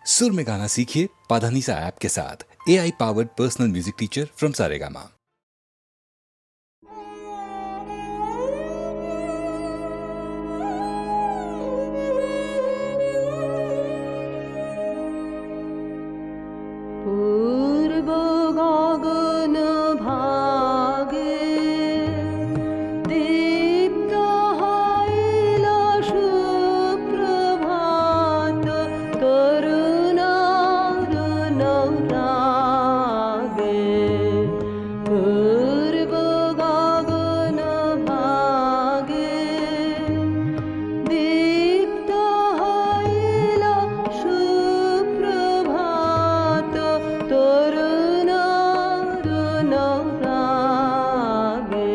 सुर में गाना सीखिए पाधानीसा ऐप के साथ। AI powered personal music teacher from Saregama. पूर्व गगन भागे दीप्त हईल सुप्रभात तरुण रागे। पूर्व गगन भागे दीप्त हईल सुप्रभात तरुण रागे।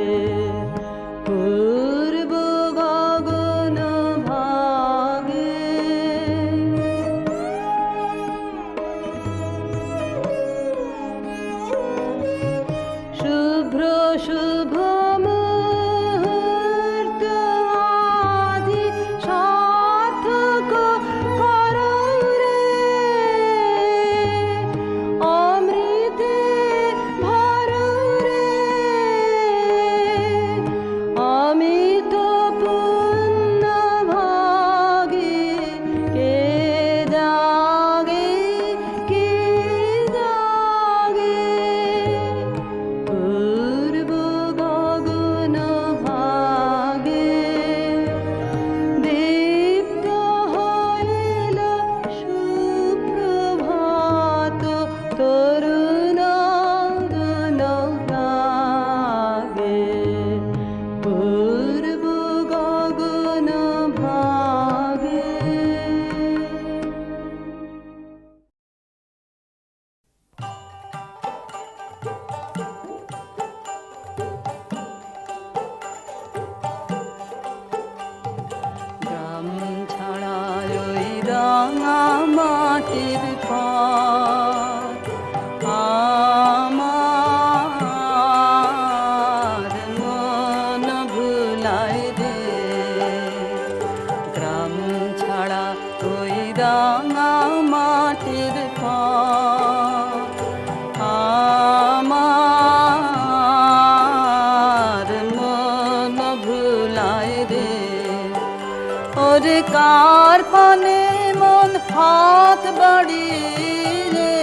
पूर्व गगन भागे शुभ्र शुभ मुहूर्त आदि सार्थक करौ रे। अमृते भरौ रे अमित पुण्य भागे के जागे के जागे। पूर्व गगन भागे दीप्त हईल सुप्रभात तरुण रागे। पूर्व गगन भागे গ্রাম ছাড়া ওই রাঙা মাটির পথ আমার মন ভুলায় রে। গ্রাম ছাড়া ওই রাঙা মাটির পথ আমার মন ভুলায় রে। ওরে কার পানে মন হাত বাড়িয়ে,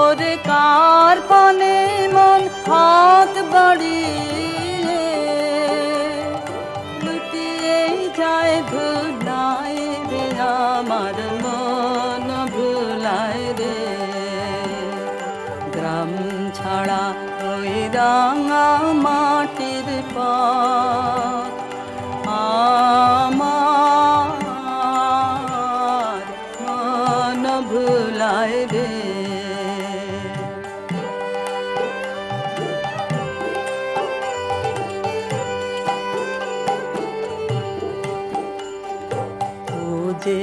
ওরে কার পানে মন হাত বাড়িয়ে লুটিয়ে যায় ধুলায় রে। আমার মন ভুলায় রে। গ্রাম ছাড়া ওই রাঙা মাটির পথ আমার মন ভুলায় রে। ও যে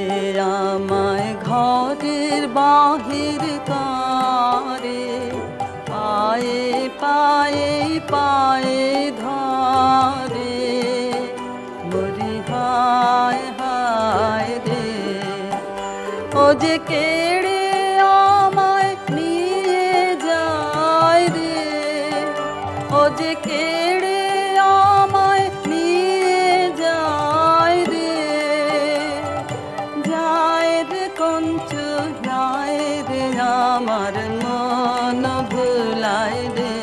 আমায় ঘরের বাহির করে পায়ে পায়ে পায়ে ধরে। মরি হায় হায় রে। ও যে কেড়ে আমায় নিয়ে যায় রে। ও যে কেড়ে আমায় নিয়ে যায় রে। যায় রে কঞ্চু যায় রে আমার মন ভুলায় রে।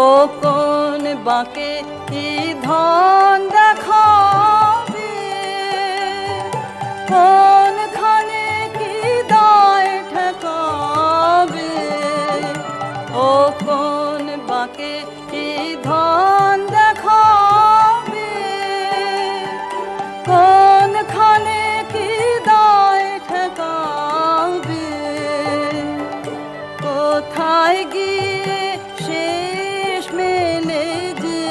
ও কোন বাঁকে কি ধন দেখাবে, কোনখানে কি দায় ঠেকাবে। ও কোন বাঁকে কি ধন দেখাবে, কোনখানে কি দায় ঠেকাবে। কোথায় গিয়ে শেষ মেলে যে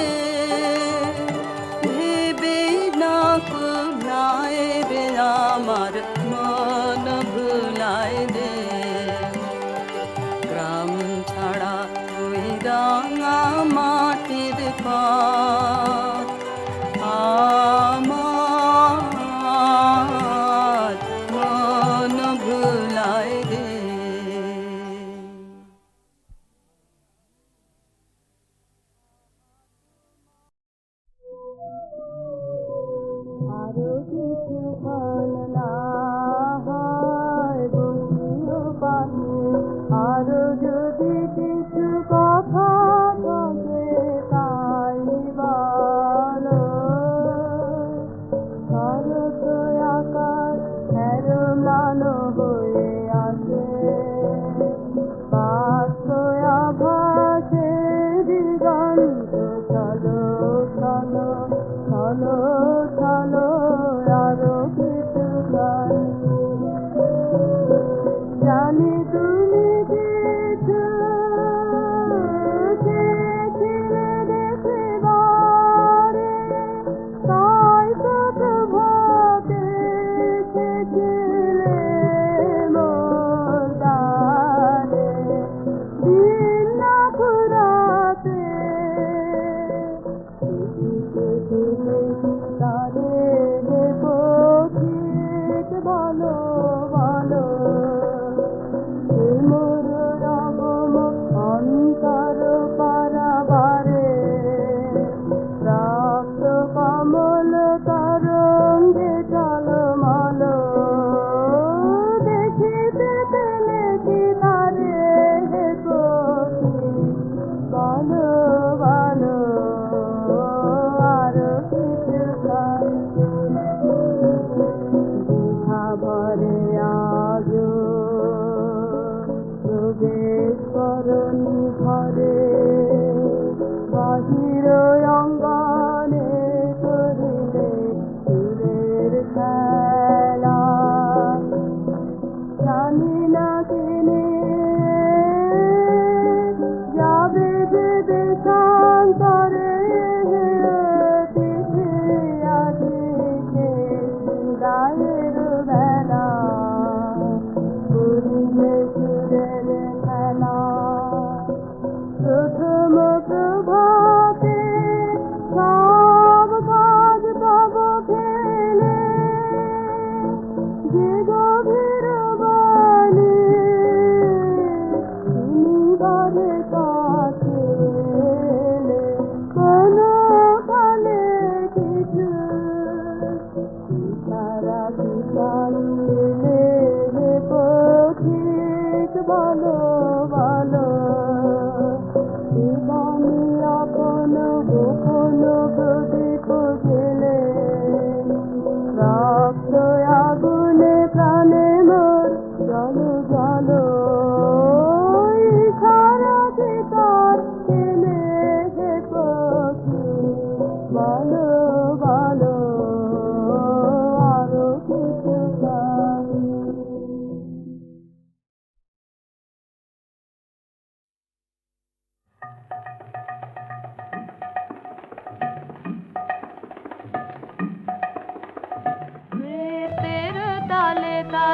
ভেবে না কুলায় রে। আমার মন ভুলায় রে। গ্রাম ছাড়া ওই রাঙা মাটির পথ আমার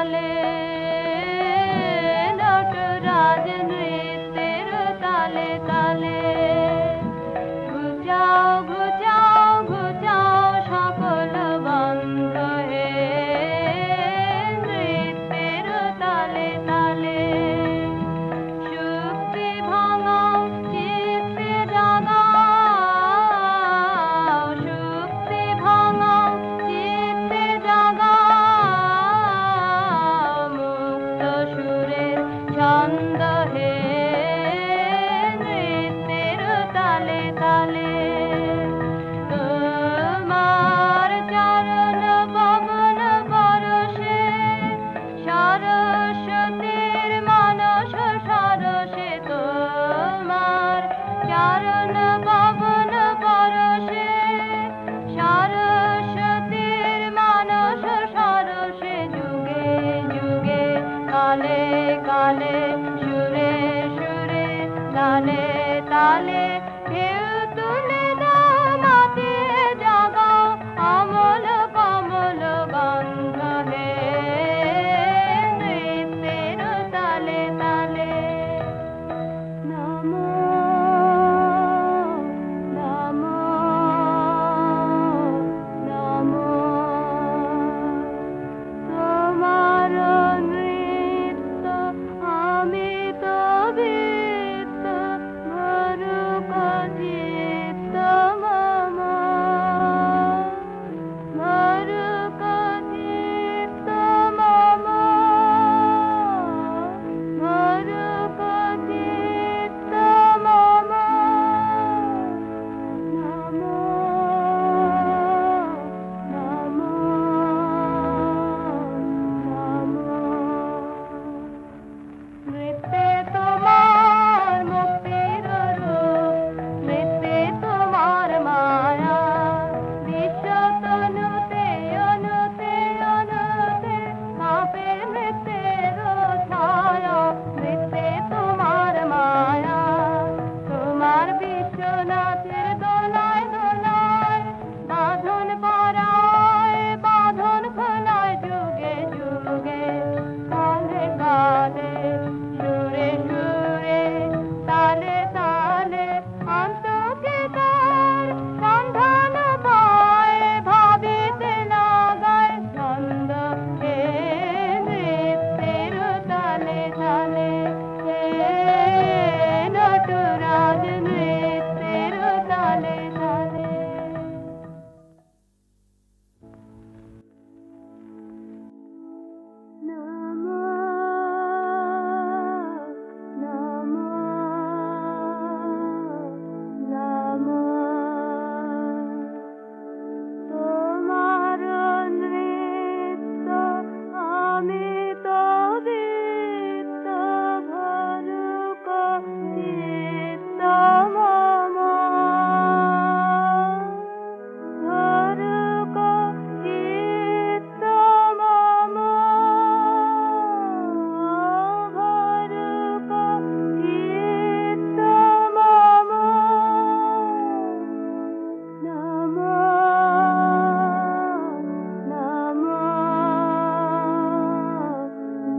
তালে নটরাজ নৃত্যের তালে তালে ঘুচাও ঘুচাও ঘুচাও সকল বন্ধ হে নৃত্যের তালে তালে শুক্তি ভাঙাও চিত্তে জাগাও শুক্তি ভাঙাও চিত্তে জাগাও মুক্ত সুরের ছন্দ হে নৃত্যের তালে তালে তোমার চরণ পবন পরশে সরস্বতীর মানস সরসে তোমার চরণ পবন পরশে সরস্বতীর মানস সরসে যুগে যুগে কালে কালে সুরে সুরে তালে তালে ঢেউ তুলে দাও মাতিয়ে জাগাও অমল কমল গন্ধ হে নৃত্যের তালে তালে নমো নমো নমো তোমার নৃত্য আমি তো বৃত্ত ভরুক চিত্ত মম ভরুক চিত্ত মম ভরুক চিত্ত মম নমো নমো নমো নৃত্যে তোমার মুক্তির রূপ নৃত্যে তোমার মায়া বিশ্ব তনুতে অনুতে অনুতে কাঁপে নৃত্যের ছায়া নৃত্যে তোমার মায়া তোমার বিশ্বনাথের দোলায় দোলায় বাঁধন পরায় বাঁধন খোলায় যুগে যুগে কালে কালে সুরে সুরে তালে তালে অন্তকে তার সন্ধান পায় ভাবিতে লাগায় ছন্দ হে নৃত্যের তালে তালে হে নটরাজ নৃত্যের তালে তালে নমো নমো নমো তোমার নৃত্য আমি তো বৃত্ত ভরুক চিত্ত মম ভরুক চিত্ত মম ভরুক চিত্ত মম নমো নমো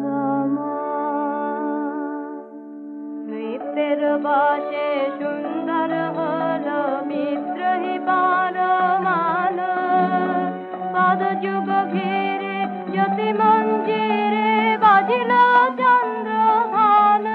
নমো নৃত্যের বসে সুন্দর হলো বিদ্রোহী পরমান পদ যুগ ঘিরে জ্যোতি মঞ্জিরে বাজিল চন্দ্রভান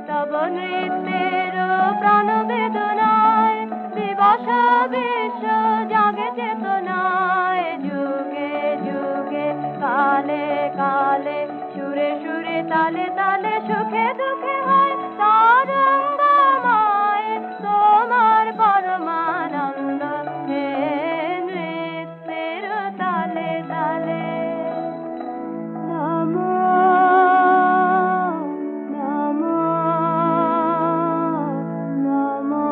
তব নৃত্যের প্রাণ বেদনায় দিবস বিশ্ব জাগে চেতনায় যুগে যুগে কালে কালে সুরে সুরে তালে তালে সুখে দুঃখে হয় তারঙ্গময় তোমার পরমানন্দ হে নৃত্যের তালে তালে নমো নমো নমো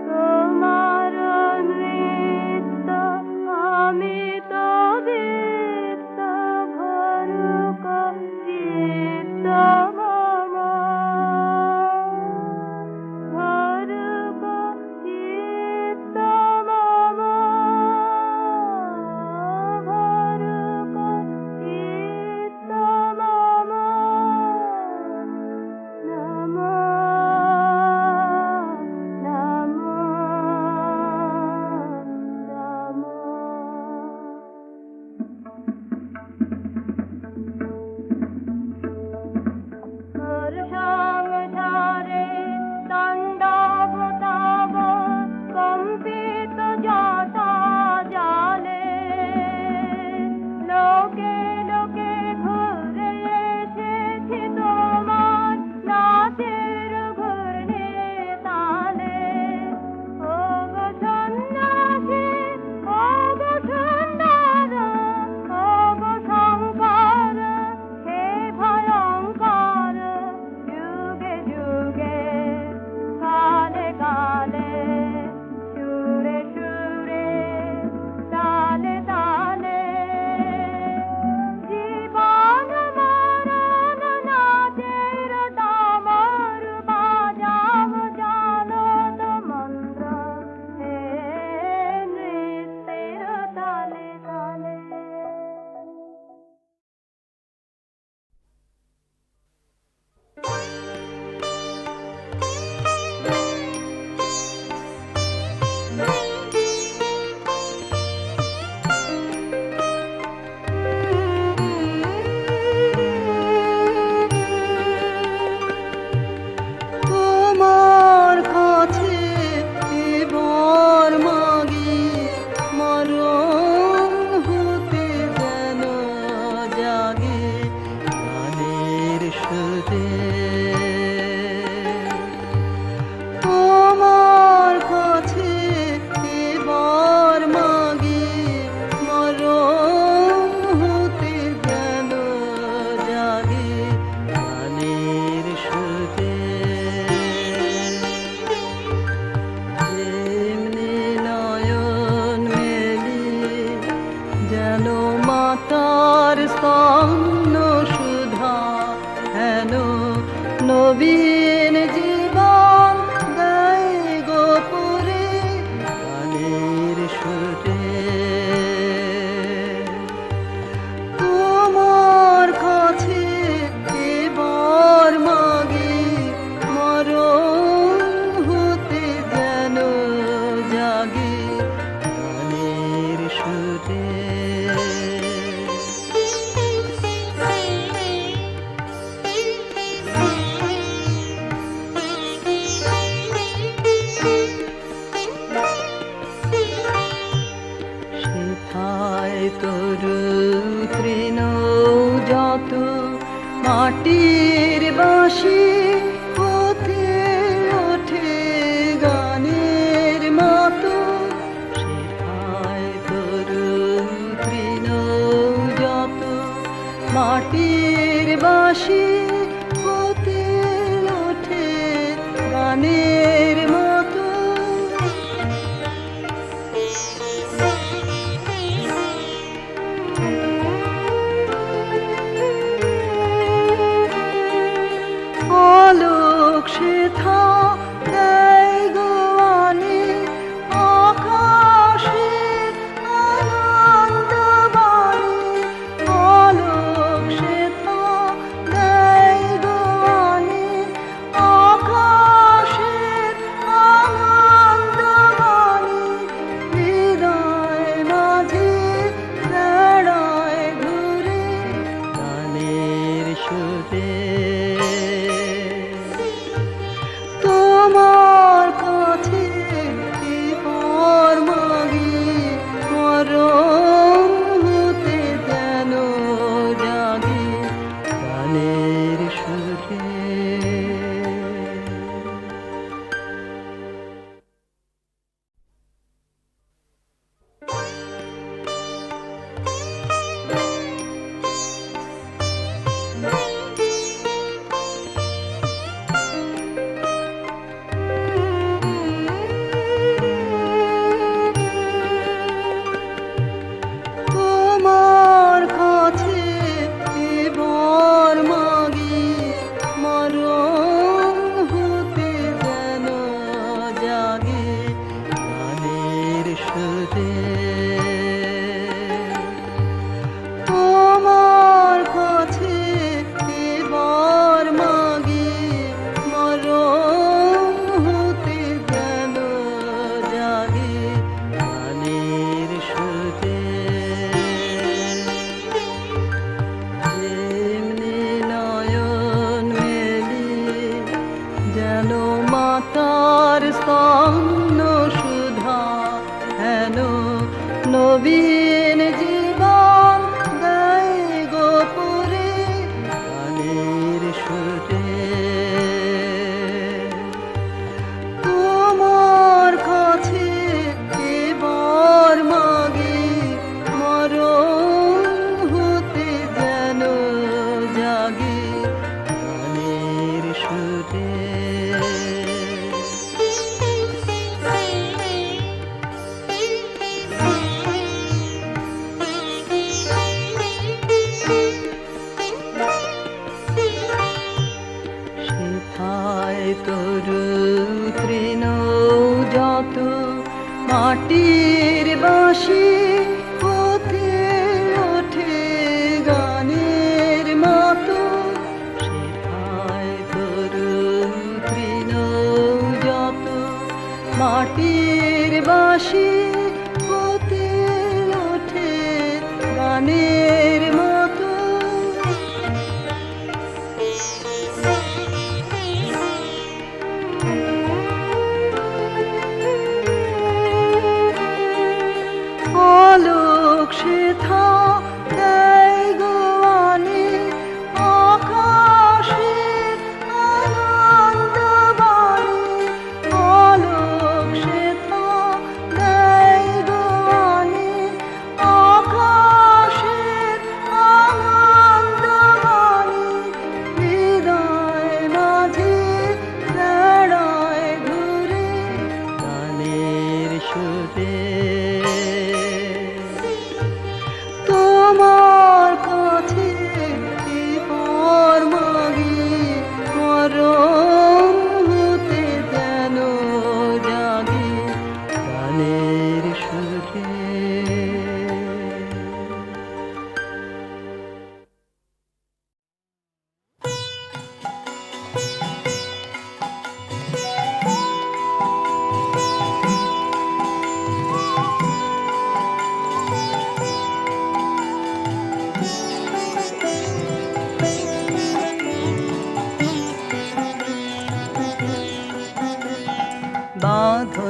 তোমার নৃত্য আমি তো বৃত্ত ভরুক চিত্ত মাতার স্তন্য সুধা হেন নবীন জীবন গায়ে গোপুরে গানের সুরে তোমার কাছে এবার মাগে মরণ হতে যেন জাগে গানের সুরে সেথায় তরু তৃণ যত মাটির বাঁশি হতে ওঠে গানের মতো সেথায় তরু তৃণ যত মাটির বাঁশি হতে ওঠে গানের মতো আলোক সেথা দেয় গোয়ানে আকাশে আনন্দ বাণী আলোক সেথা দেয়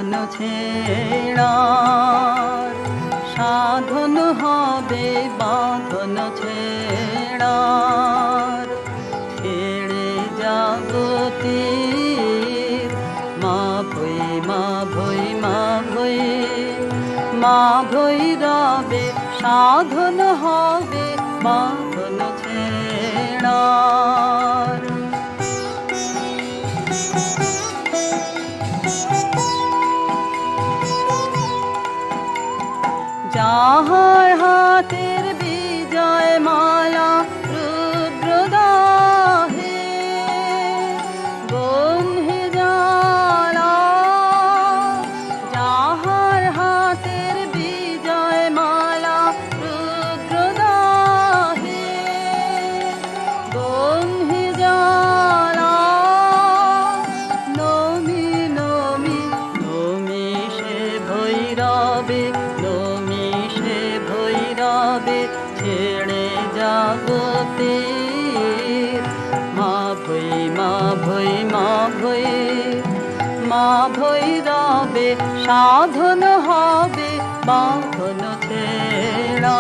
বাঁধন ছেড়ার, সাধন হবে বাঁধন ছেড়ার। ছেড়ে জগতের মা ভৈ মা ভৈ মা ভৈ, মা ভৈরবে সাধন হবে বাঁধন ছেড়ার। যাহার হাতের বিজয় মালা রুদ্রদাহে বন্ধে জ্বালা, যাহার হাতের বিজয় মালা রুদ্রদাহে বন্ধে জ্বালা। নমি নমি নমি সে ভৈরবে, নমি সে ভৈরবে ছেড়ে জগতের মা ভৈ মা ভৈ মা ভৈ, মা ভৈরবে সাধন হবে বাঁধন ছেড়ার।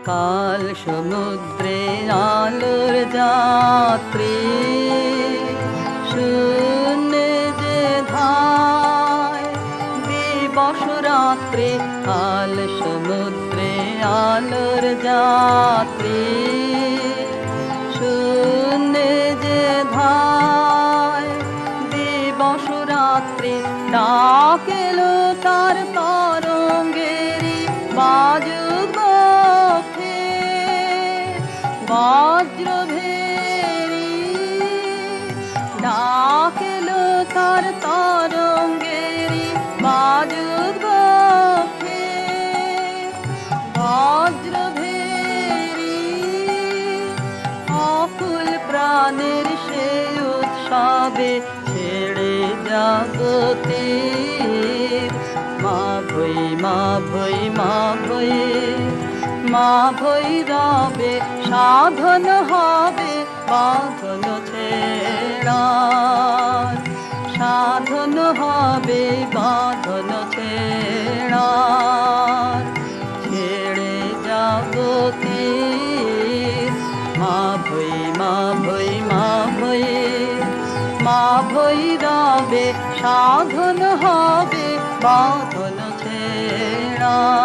কাল সমুদ্রে আলোর যাত্রী, শূন্যে যে ধায় দিবস রাত্রি। কাল সমুদ্রে আলোর যাত্রী, শূন্যে যে ধায় দিবস রাত্রি। ডাকেলো তার তরঙ্গেরি বাজুক বক্ষে, বজ্রভেরি ডাকেলো তার তরঙ্গেরি বাজুক বক্ষে, বজ্রভেরি অকুল প্রাণের সে উৎসবে ছেড়ে জগতের মা ভৈ মা ভৈ মা ভৈ, মা ভৈরবে সাধন হবে বাঁধন ছেড়ার। সাধন হবে বাঁধন ছেড়ার। ছেড়ে জগতের মা ভৈ মা ভৈ মা ভৈ, মা ভৈরবে সাধন হবে বাঁধন ছেড়ার।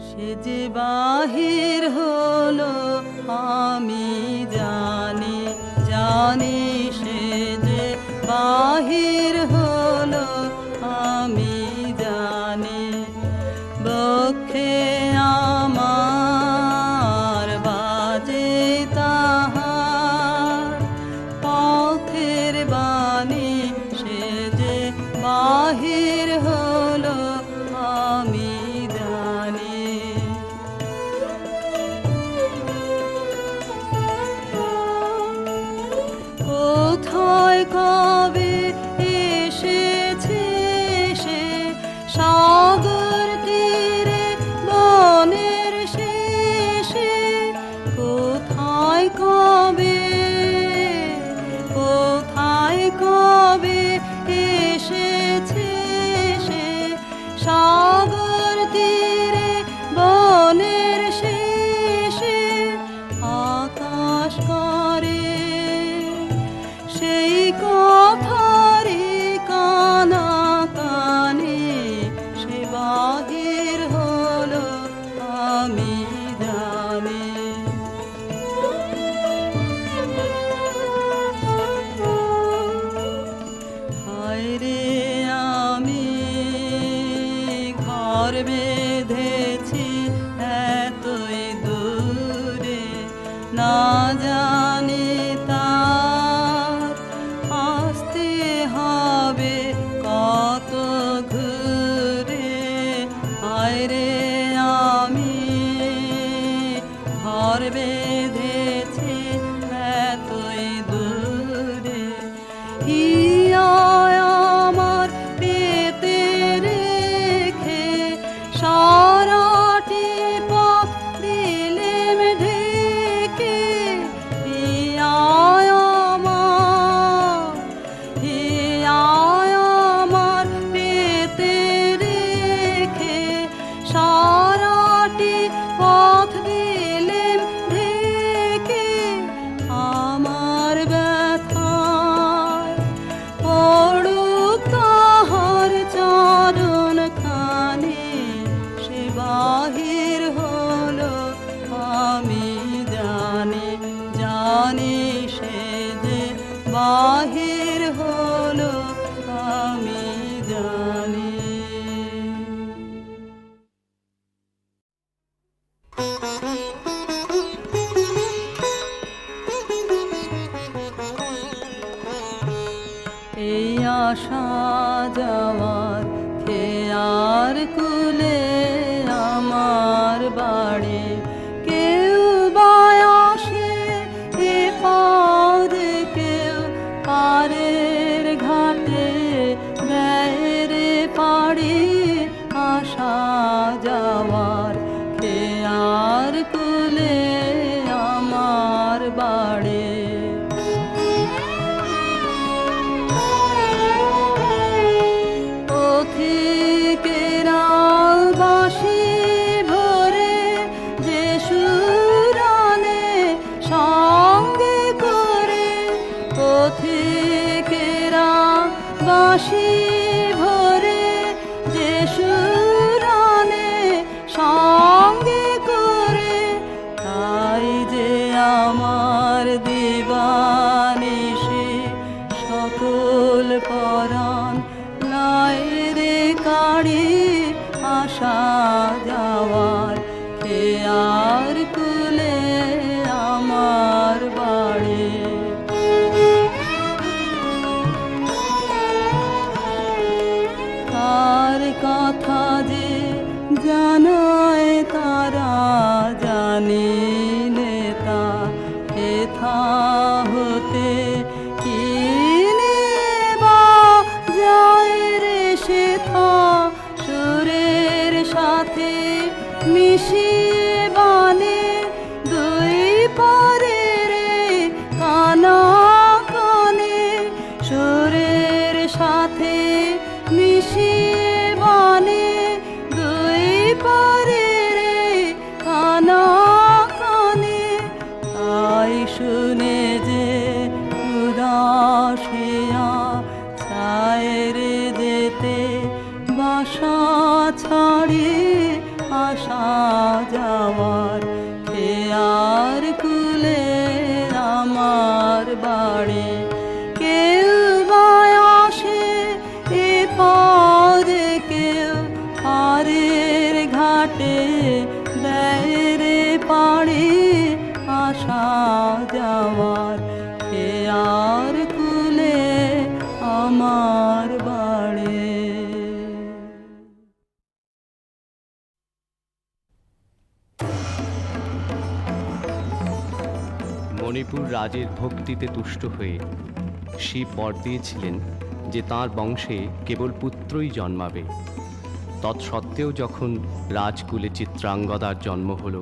সে যে বাহির হলো আমি জানি, জানি সে যে বাহির হলো আমি জানি। বক্ষে আমার বাজে তাহার পথের বাণী, সে যে বাহির হলো আমি জানি। কোথায় কবে এসেছে সে সাগর তীরে বনের শেষে। কোথায় কবে, কোথায় কবে এসেছে সে সাগর তীরে বনের শেষে। আকাশ করে সেই কথারি কানা কানে, সে বাহির হলো আমি জানি। হায় রে আমি ঘর বেঁধেছি এতই দূরে, না জানি তার আসতে হবে কত ঘুরে। হায় রে আমি ঘর বেঁধেছি জানি। এই আশা যাওয়ার খেয়ার কুলে আমার বাড়ি, কেউ বায়াসে এ পদে, কেউ পারের ঘাটে দেয় পাড়ি। আশা যাওয়ার খেয়ার কুলে আমার বাড়ি। পথিকেরা বাঁশি ভরে যে সুর আনে সঙ্গে করে, পথিকেরা বাঁশি ভরে যে সুর আনে সঙ্গে করে, তাই যে আমার দিবানিশি সকল পরাণ লাইরে কাড়ি। আশা যাওয়ার খেয়ার কুলে আমার বাড়ি। তার কথা যে জানায় তারা জানিলে তা হেথা হতে কিনে বা যায় রে সেথা সুরের সাথে মিশিয়ে বানে দুই পরে রে কানা কানে, সুরের সাথে মিশিয়ে বানে দুই পরে রে কানা কানে। তাই শুনে যে উদাসিয়া ছায়রে যেতে বাসা ছাড়ি। আশা যাওয়ার খেয়ার কুলে আমার বাড়ি, কেউ বায়াসে এ পদে, কেউ পারের ঘাটে দেয় রে পাড়ি। আশা যাওয়ার খেয়ার কুলে আমার বাড়ি। মণিপুর রাজের ভক্তিতে তুষ্ট হয়ে শিব বর দিয়েছিলেন যে তাঁর বংশে কেবল পুত্রই জন্মাবে। তৎসত্ত্বেও যখন রাজকুলে চিত্রাঙ্গদার জন্ম হল,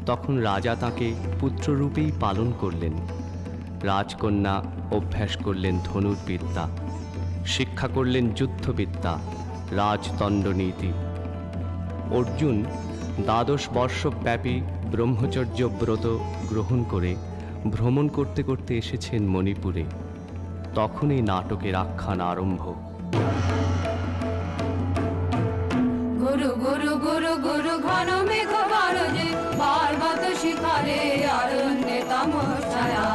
তখন রাজা তাকে পুত্ররূপেই পালন করলেন। রাজকন্যা অভ্যাস করলেন ধনুর্বিদ্যা, শিক্ষা করলেন যুদ্ধবিদ্যা, রাজদণ্ডনীতি। অর্জুন 12 বর্ষব্যাপী ব্রহ্মচর্য ব্রত গ্রহণ করে ভ্রমণ করতে করতে এসেছেন মণিপুরে। তখন এই নাটকের আখ্যান আরম্ভ। গুরু গুরু গুরু গুরু ঘন মেঘ বারজে, পার্বত শিখরে অরণ্যে তমসায়া,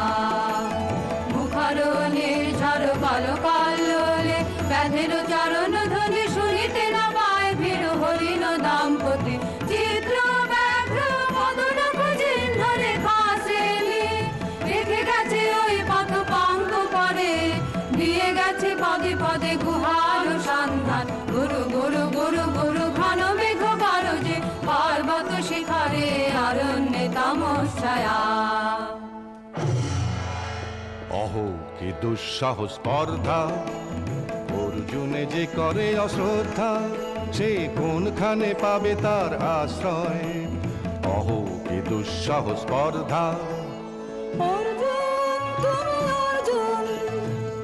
মুখর নির্ঝর কালো কালোলে ব্যাধের চরণ ধ্বনি শুনিতে না পায় ভিড় হরিণ দাম্পতি। চিত্র ব্যাঘ্র মদন চিহ্ন রেখা শ্রেণী রেখে গেছে ওই পথ পাঙ্ক করে, দিয়ে গেছে পদে পদে গুহার সন্ধান। গুরু গুরু গুরু গুরু ঘন মেঘ বারজে, পার্বত শিখরে অরণ্যে তমসায়া। অহো কি দুঃসাহস স্পর্ধা, অর্জুনে যে করে অশ্রদ্ধা, সে কোনখানে পাবে তার আশ্রয়। অহো কি দুঃসাহস স্পর্ধা। অর্জুন তুমি অর্জুন,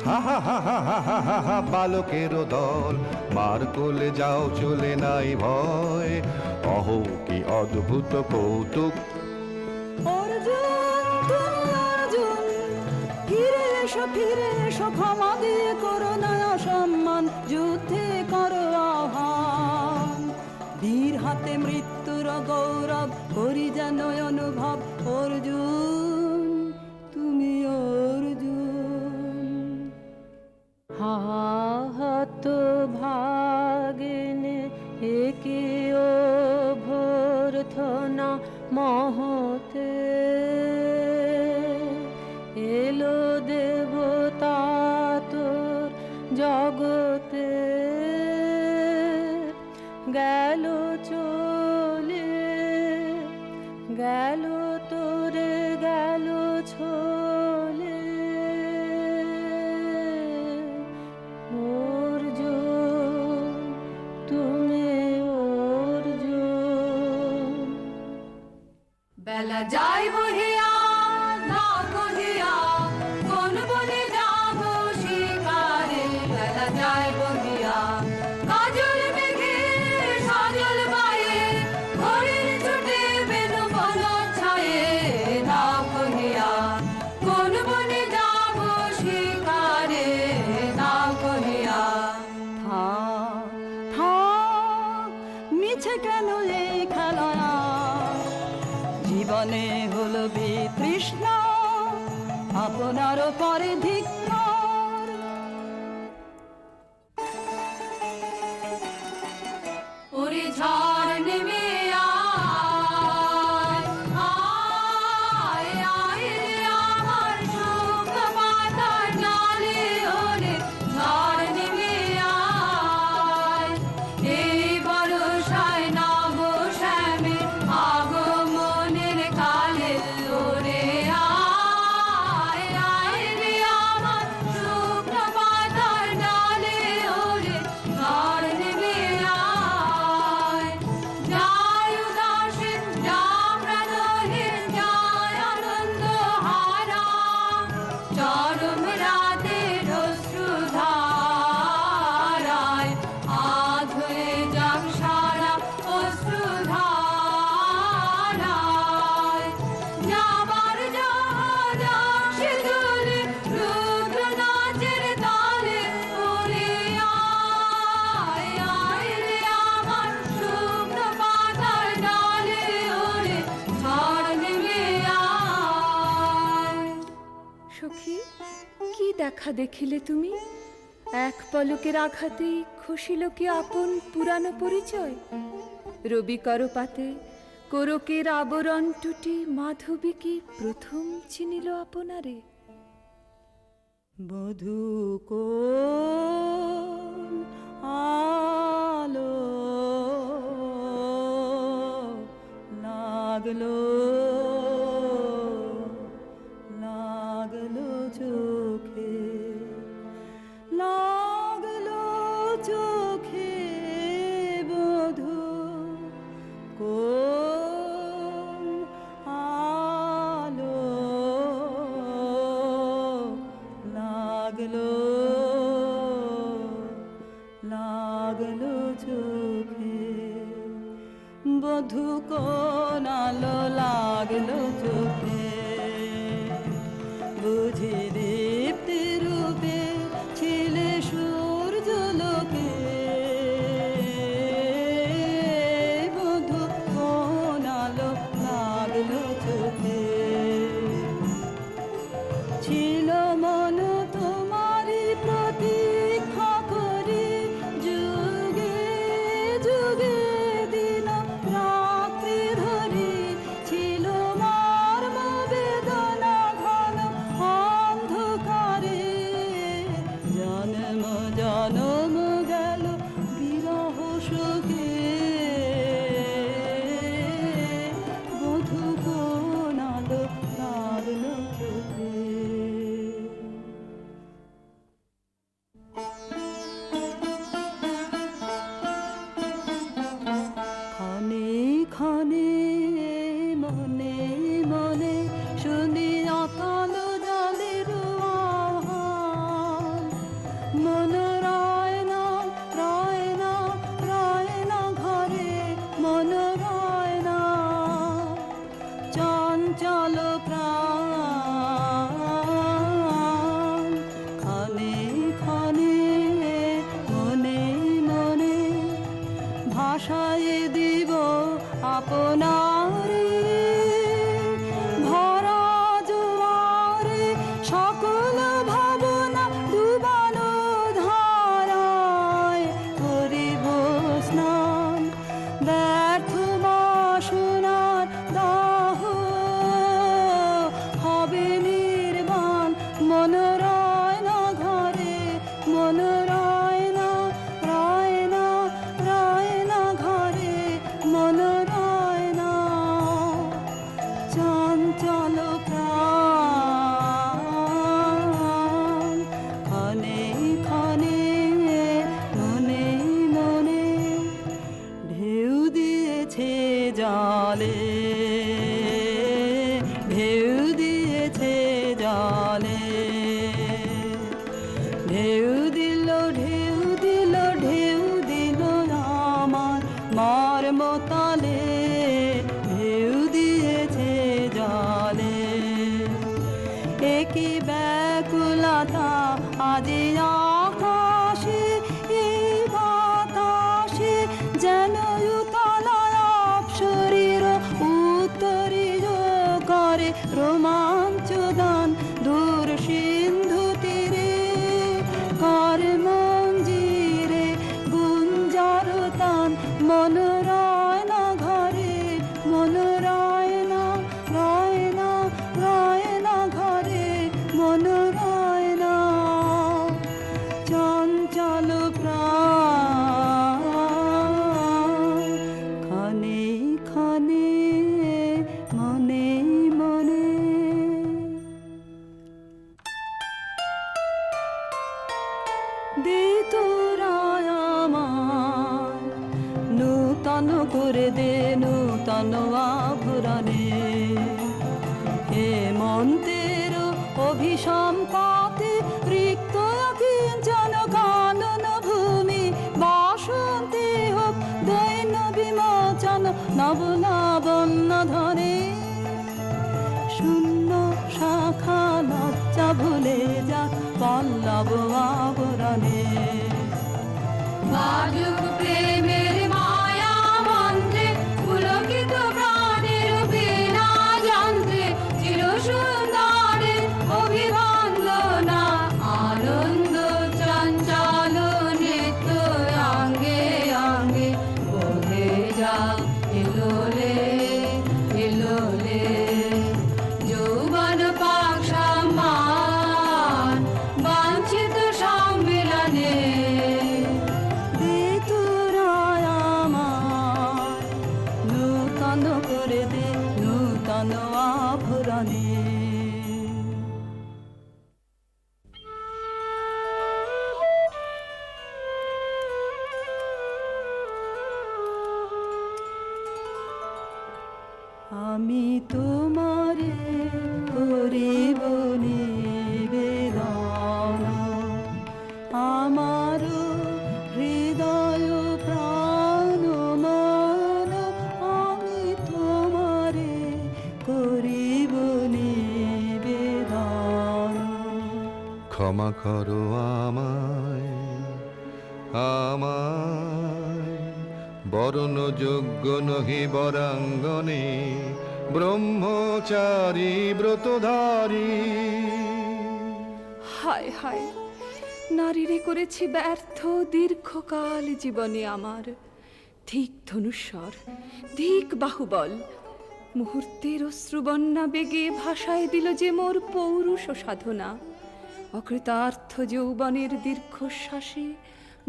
হা হা হা হা হা হা হা হা, বালকেরও দল মার কোলে যাও চলে নাই ভয়। অহো কি অদ্ভুত কৌতুক। অর্জুন তুমি অর্জুন, ফিরে এসো ক্ষমা দিয়ে করো না অসম্মান, যুদ্ধে করো আহ্বান। বীর হাতে মৃত্যুর গৌরব করি যেন অনুভব। অর্জুন তুমি অর্জুন। হাত ভাগিনে একিও ভর্থনা মহতে এলো দেবতা তোর জগতে গেল চলে গেল তোরে গেল ছোলে অর্জুন তুমি অর্জুন বেলা যায় বহিয়া নাও বহিয়া কোন বনে যাব শিকারে বেলা যায় বহিয়া কাজল মেঘে সাজল বায়ে ঘরের ছুটে বেনু বন ছায়ে নাও বহিয়া কোন বনে যাব শিকারে নাও বহিয়া থাক থাক মিছে কেন এই খেলা জীবনে হলো বিতৃষ্ণা আপনার পরে ধিক্কার ওরে ঝড় নেমে আয় আয় আয় রে আমার শুকনো পাতার ডালে ওরে ঝড় নেমে আয় এই বর্ষায় নব শ্যামে আগমনের কালে ওরে আয় আয় রে আমার শুকনো পাতার ডালে ওরে ঝড় নেমে আয় যায় উদাসীন যা প্রাণহীন যায় আনন্দ হারা চরম রাতে অশ্রুধারায় আজ হয়ে যাক সারা অশ্রুধারায় যাবার জাহাজ আসে দুলে রুদ্র নাচের তালে ওরে আয় আয় রে আমার শুকনো পাতার ডালে ওরে ঝড় নেমে আয় সখী কি দেখা দেখিলে তুমি এক পলকের আঘাতেই খসিল কি আপন পুরানো পরিচয় রবি করপাতে কোরকের আবরণ টুটি মাধবী কি প্রথম চিনিল আপনারে বধূ কোন আলো লাগলো লাগলো চোখে লাগলো চোখে বধূ কোন আলো লাগলো লাগলো চোখে বধূ কোন আলো লাগলো চোখে বুঝি দীপ্তি রূপে ছিলে সূর্য লোকে বধূ কোন আলো লাগলো চোখে ছিল মন তোমারি প্রতীক্ষা করি যুগে যুগে দিন রাত্রি ধরি ছিল মর্ম বেদনা ঘন অন্ধকারে জন্ম জন্ম গেল বিরহ সুখে বধূ কোন আলো লাগলো চোখে ক্ষণে ক্ষণে মনে মনে শুনি অকাল জলের আহ্বান মন রয় না রয় না রয় না ঘরে মন রয় না চঞ্চল প্রাণ ক্ষণে ক্ষণে মনে মনে ভাষায় দিব আপনারে ভরা জোয়ারে সকল ভাবনা ডুবানো ধারায় জলে ঢেউ দিয়েছে জলে ঢেউ দিল ঢেউ দিল ঢেউ দিল আমার মর্মতলে ঢেউ দিয়েছে জলে একই ব্যাকুলতা আজি আকাশে এই বাতাসে যেন উতলায় শরীর উত্তরীয় করে রোমাঞ্চ দান দূর সিন্ধু তীরে কর মঞ্জিরে গুঞ্জার তান মনোরয় না ঘরে মনোরয় না রয় না রয় না ঘরে মনোরয় না চঞ্চল প্রাণ ক্ষণে ক্ষণে মনে মনে দে তোরা আমার নূতন করে দে নূতন আভরণে হেমন্তের অভিসম পাতে রিক্ত কিঞ্চন কানন ভূমি বাসন্তে হোক দৈন বিমোচন নব লাবণ্য ধরে শূন্য শাখা লজ্জা ভুলে যা পল্লব আবরণে বালুক প্রেমের মায়া মন্ত্রে পুলকিত প্রাণের বীণা যন্ত্রে চির সুন্দরের অভিবন্দনা আনন্দ চঞ্চল নৃত্য অঙ্গে অঙ্গে বহে যা এলোলে এলোলে যৌবন পাক সম্মান বাঞ্ছিত সম্মিলনে দে তোরা আমার নূতন করে দে নূতন আভরণে আমি তোমারে করিব নিবেদন আমার হৃদয় প্রাণ মন আমি তোমারে করিব নিবেদন ক্ষমা করো আমায় আমায় বরণ যোগ্য নহি বরাঙ্গনে ব্রহ্মচারী ব্রতধারী হায় হায় নারীরে করেছি ব্যর্থ দীর্ঘকাল জীবনে আমার ধিক ধনুস্বর ধিক বাহুবল মুহূর্তের অশ্রুবন্যা বেগে ভাষায় দিল যে মোর পৌরুষ সাধনা অকৃতার্থ যৌবনের দীর্ঘশ্বাসে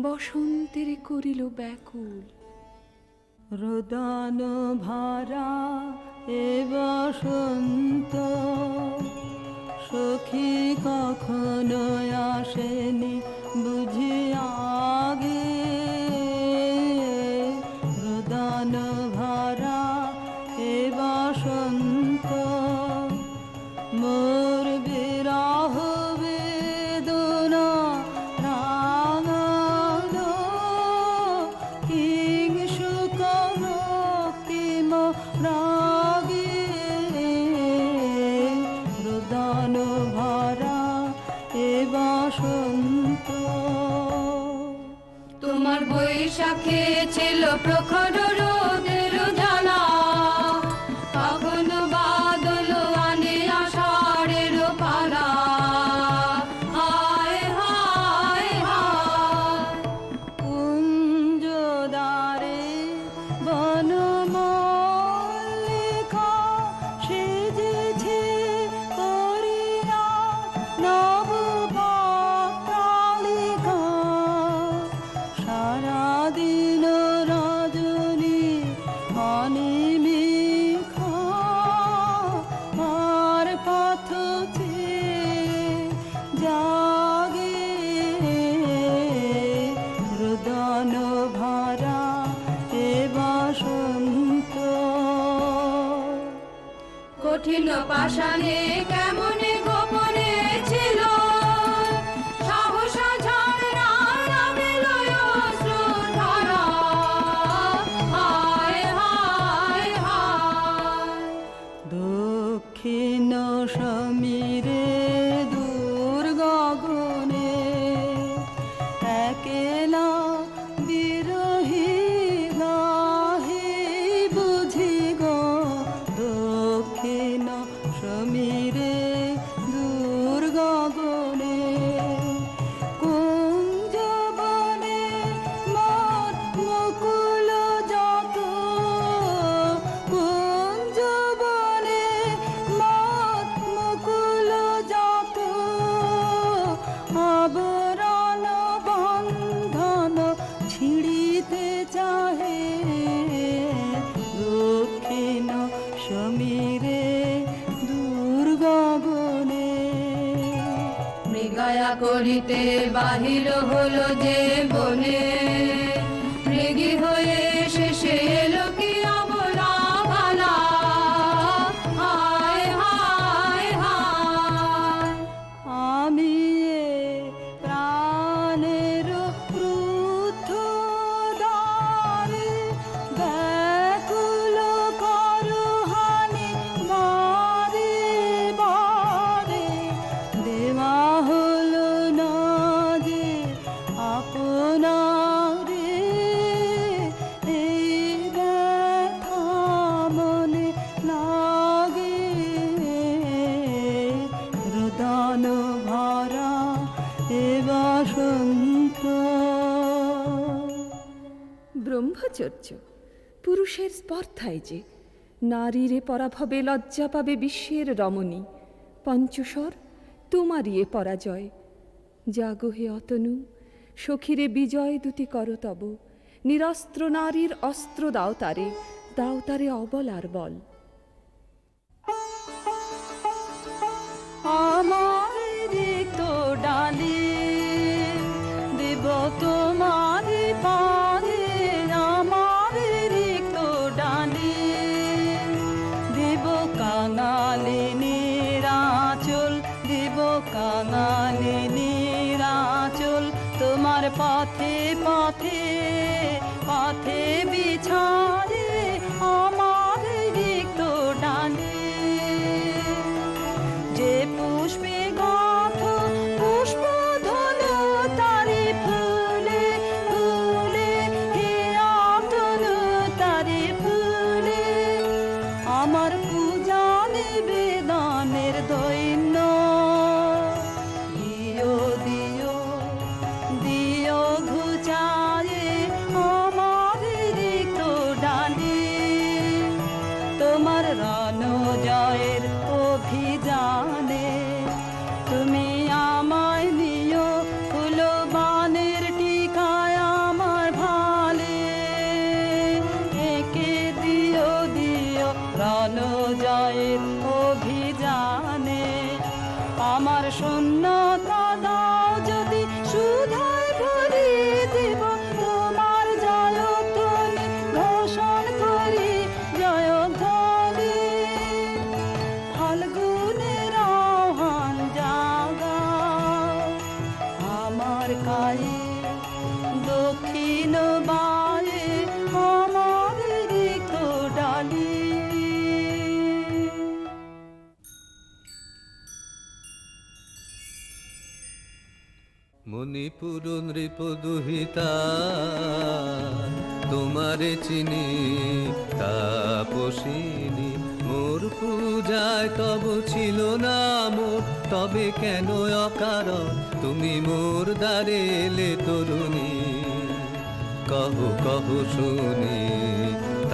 বসন্তের করিল ব্যাকুল রোদন ভরা এ বসন্ত সখী কখনো আসেনি বুঝি আগে রোদন ভরা এ বসন্ত মোর বিরহ বেদনা রাঙালো কিং শুকর কিম রাগে রোদন ভরা এ বসন্ত তোমার বৈশাখে ছিল প্রখর রোদের জ্বালা কখনো বাদল আনে আষাঢ়ের পালা হায় হায় হায় কুঞ্জদারে বনমল্লিকা সেজেছে করিয়া নবপাত্রালিকা সারাদিন রজনী অনিমিখা আর পথ চেয়ে জাগে রোদন ভরা এ বসন্ত কঠিন পাষাণে কেমনে গোপনে ছিল সাহসা ঝরনা নামিল অশ্রুধারা। হায় হায় হায় দক্ষিণ সমীরে দূর গগনে একেলা বিরহী গাহে বুঝি গো। দক্ষিণ সমীরে দূর গগনে কুঞ্জ বনে মত মুকুল যত, কুঞ্জ বনে মত মুকুল যত, আবরণ বন্ধন ছিঁড়িতে চাহে। দক্ষিণ সমীরে দূর গগনে মৃগয়া করিতে বাহির হলো যে বনে, মৃগী হয়ে শেষে এলো কি অবলা ভালা। হায় হায় হায় আমি এ প্রাণের ক্রুদ্ধ দ্বারে ব্যাকুল করহানি বারে বারে। দেওয়া হলো না যে আপনারে, এই ব্যথা মনে লাগে। রোদন ভরা এ বসন্ত। ব্রহ্মচর্য পুরুষের স্পর্ধায় যে নারীরে পরাভবে লজ্জা পাবে বিশ্বের রমণী। পঞ্চস্বর তোমারই এ পরাজয়। জাগো হে অতনু, সখীরে বিজয় দুতি কর তব। নিরস্ত্র নারীর অস্ত্র দাও তারে অবলার বল। আমার রিক্ত ডালি দেব তোমার পারে। আমার রিক্ত ডালি দেব কাঙালিনীর আঁচল, দেব কাঙালিনীর আঁচল। তোমার পথে পথে পথে বিছায়ে আমার রিক্ত ডালি। যে পুষ্পে গাঁথ পুষ্প ধনু তারি ফুলে ফুলে, হে অতনু তারি ফুলে। আমার পূজা নিবেদনের দৈন্য দিও দিও দিও ঘুচায়ে আমার রিক্ত ডালি। তোমার রণ জয়ের অভিযানে তুমি আমায় নিও ফুলবানের টিকায় আমার ভালে। একে দিও দিও রণ জয়ের অভিযানে আমার শূন্যতা দাও যদি সুধায় ভরি দেব। তোমার জয়ধ্বনি ঘোষণ করি জয়ধ্বনি। ফাল্গুনের আহ্বান জাগাও আমার কায়ে, দক্ষিণ বায়ে আমার রিক্ত ডালি। মণিপুর নৃপ দুহিতা তোমারে চিনি তাপসিনী। মোর পূজায় তব ছিল না মোর, তবে কেন অকারণ তুমি মোর দ্বারে এলে তরুণী। কহ কহ শুনি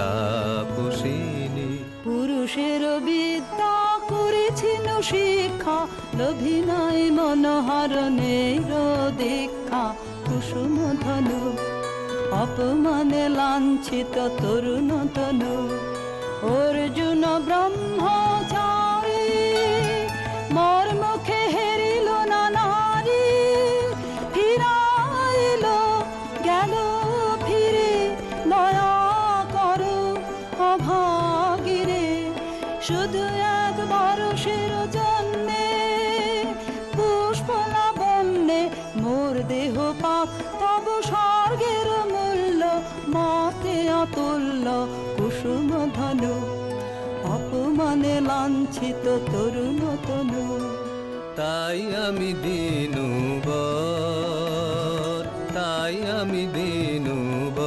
তাপসিনী। পুরুষের বিদ্যা করেছিল শিক্ষা, লোভী নাই মনোহরণের দীক্ষা। কুসুম ধনু অপমানে লাঞ্ছিত তরুণ তনু। অর্জুন ব্রহ্মচারী মোর মুখে হেরিল না নারী। ফিরাইল গেল ফিরে দয়া করো অভাগীরে। শুধু এক তুল্য কুসুম ধনু, অপমানে লাঞ্ছিত তরুণ তনু। তাই আমি দিনুবর, তাই আমি দিনুবর,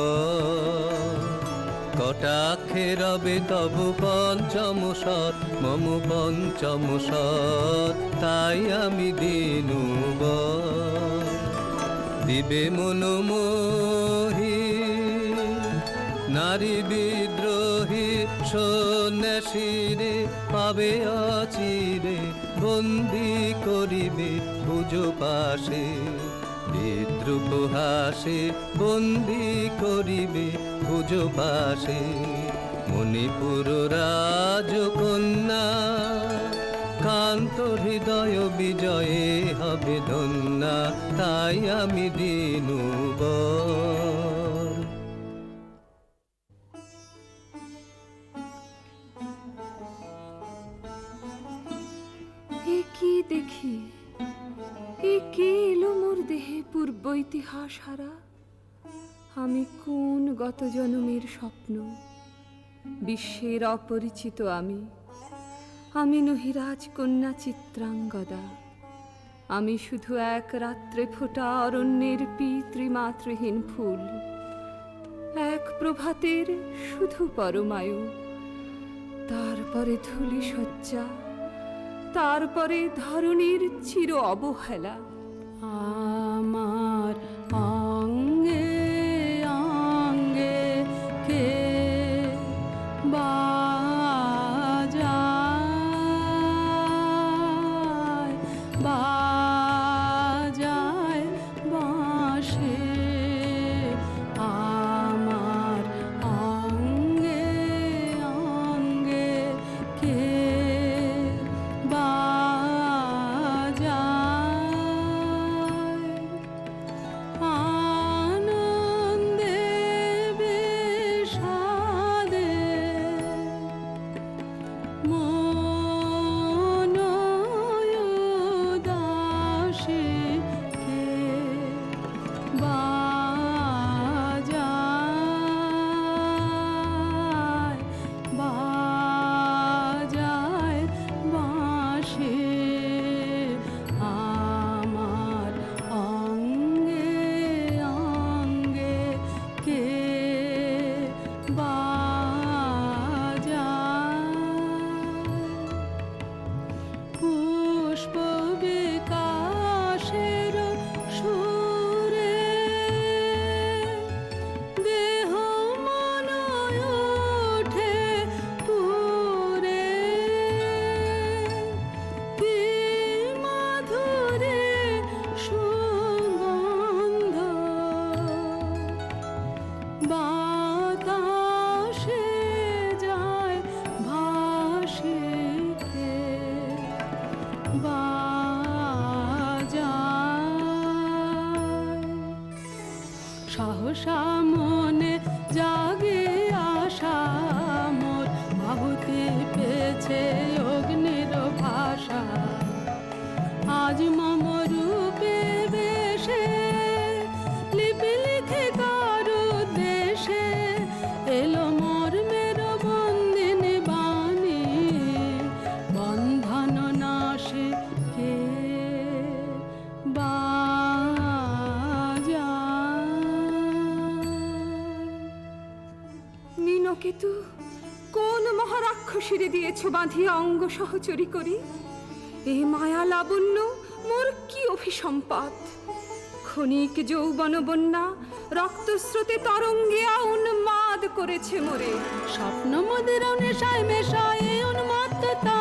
কটাক্ষে রবে তব পঞ্চম স্বর, মম পঞ্চম স্বর, তাই আমি দিনুবর। দিবে মনোমোহী নারী বিদ্রোহী সন্ন্যাসীরে পাবে অচিরে, বন্দি করিবে ভুজ পাশে, বিদ্রুপ হাসে বন্দি করিবে ভুজ পাশে। মণিপুর রাজকন্যা কান্ত হৃদয় বিজয়ে হবে ধন্যা, তাই আমি দিনুবর। এ কি দেখি, এ কে এলো মোর দেহে পূর্ব ইতিহাস হারা? আমি কোন গত জনমের স্বপ্ন? বিশ্বের অপরিচিত আমি, আমি নহি রাজকন্যা চিত্রাঙ্গদা। আমি শুধু এক রাত্রে ফোটা অরণ্যের পিতৃমাতৃহীন ফুল, এক প্রভাতের শুধু পরমায়ু। তারপরে ধূলি শয্যা, তারপরে ধরণীর চির অবহেলা। আমার অঙ্গে অঙ্গে কে বাজায়, বাজায় বাঁশি। আমার অঙ্গে অঙ্গে কে বাজায়, আনন্দে বিষাদে মন উদাসী কে বাজায়, বাজায় বাঁশি। আমার অঙ্গে অঙ্গে কে বাজায়, পুষ্প বিকাশের সুরে দেহ মন ওঠে পুরে। কি মাধুরে সুগন্ধ বাতাসে যায় ভাসি কে বাজায়। সহসা মনে জাগে আশা মোর, আহুতি পেয়েছে অগ্নির ভাষা। আজ মম রূপে বেশে লিপি লিখে কারু দেশে এলো মোর মের বন্দিনী বাণী। বন্ধন নাশে কে বাজায়। মীনকেতু, কোন মহারাক্ষসীরে দিয়েছ বাঁধিয়া অঙ্গ সহচরী করি? এ মায়া লাবণ্য মোর কি অভিসম্পাত! ক্ষণিক যৌবন বন্যা রক্তস্রোতে তরঙ্গিয়া উন্মাদ করেছে মোরে। স্বপ্ন মদির নেশায় মেশায় উন্মত্ততা,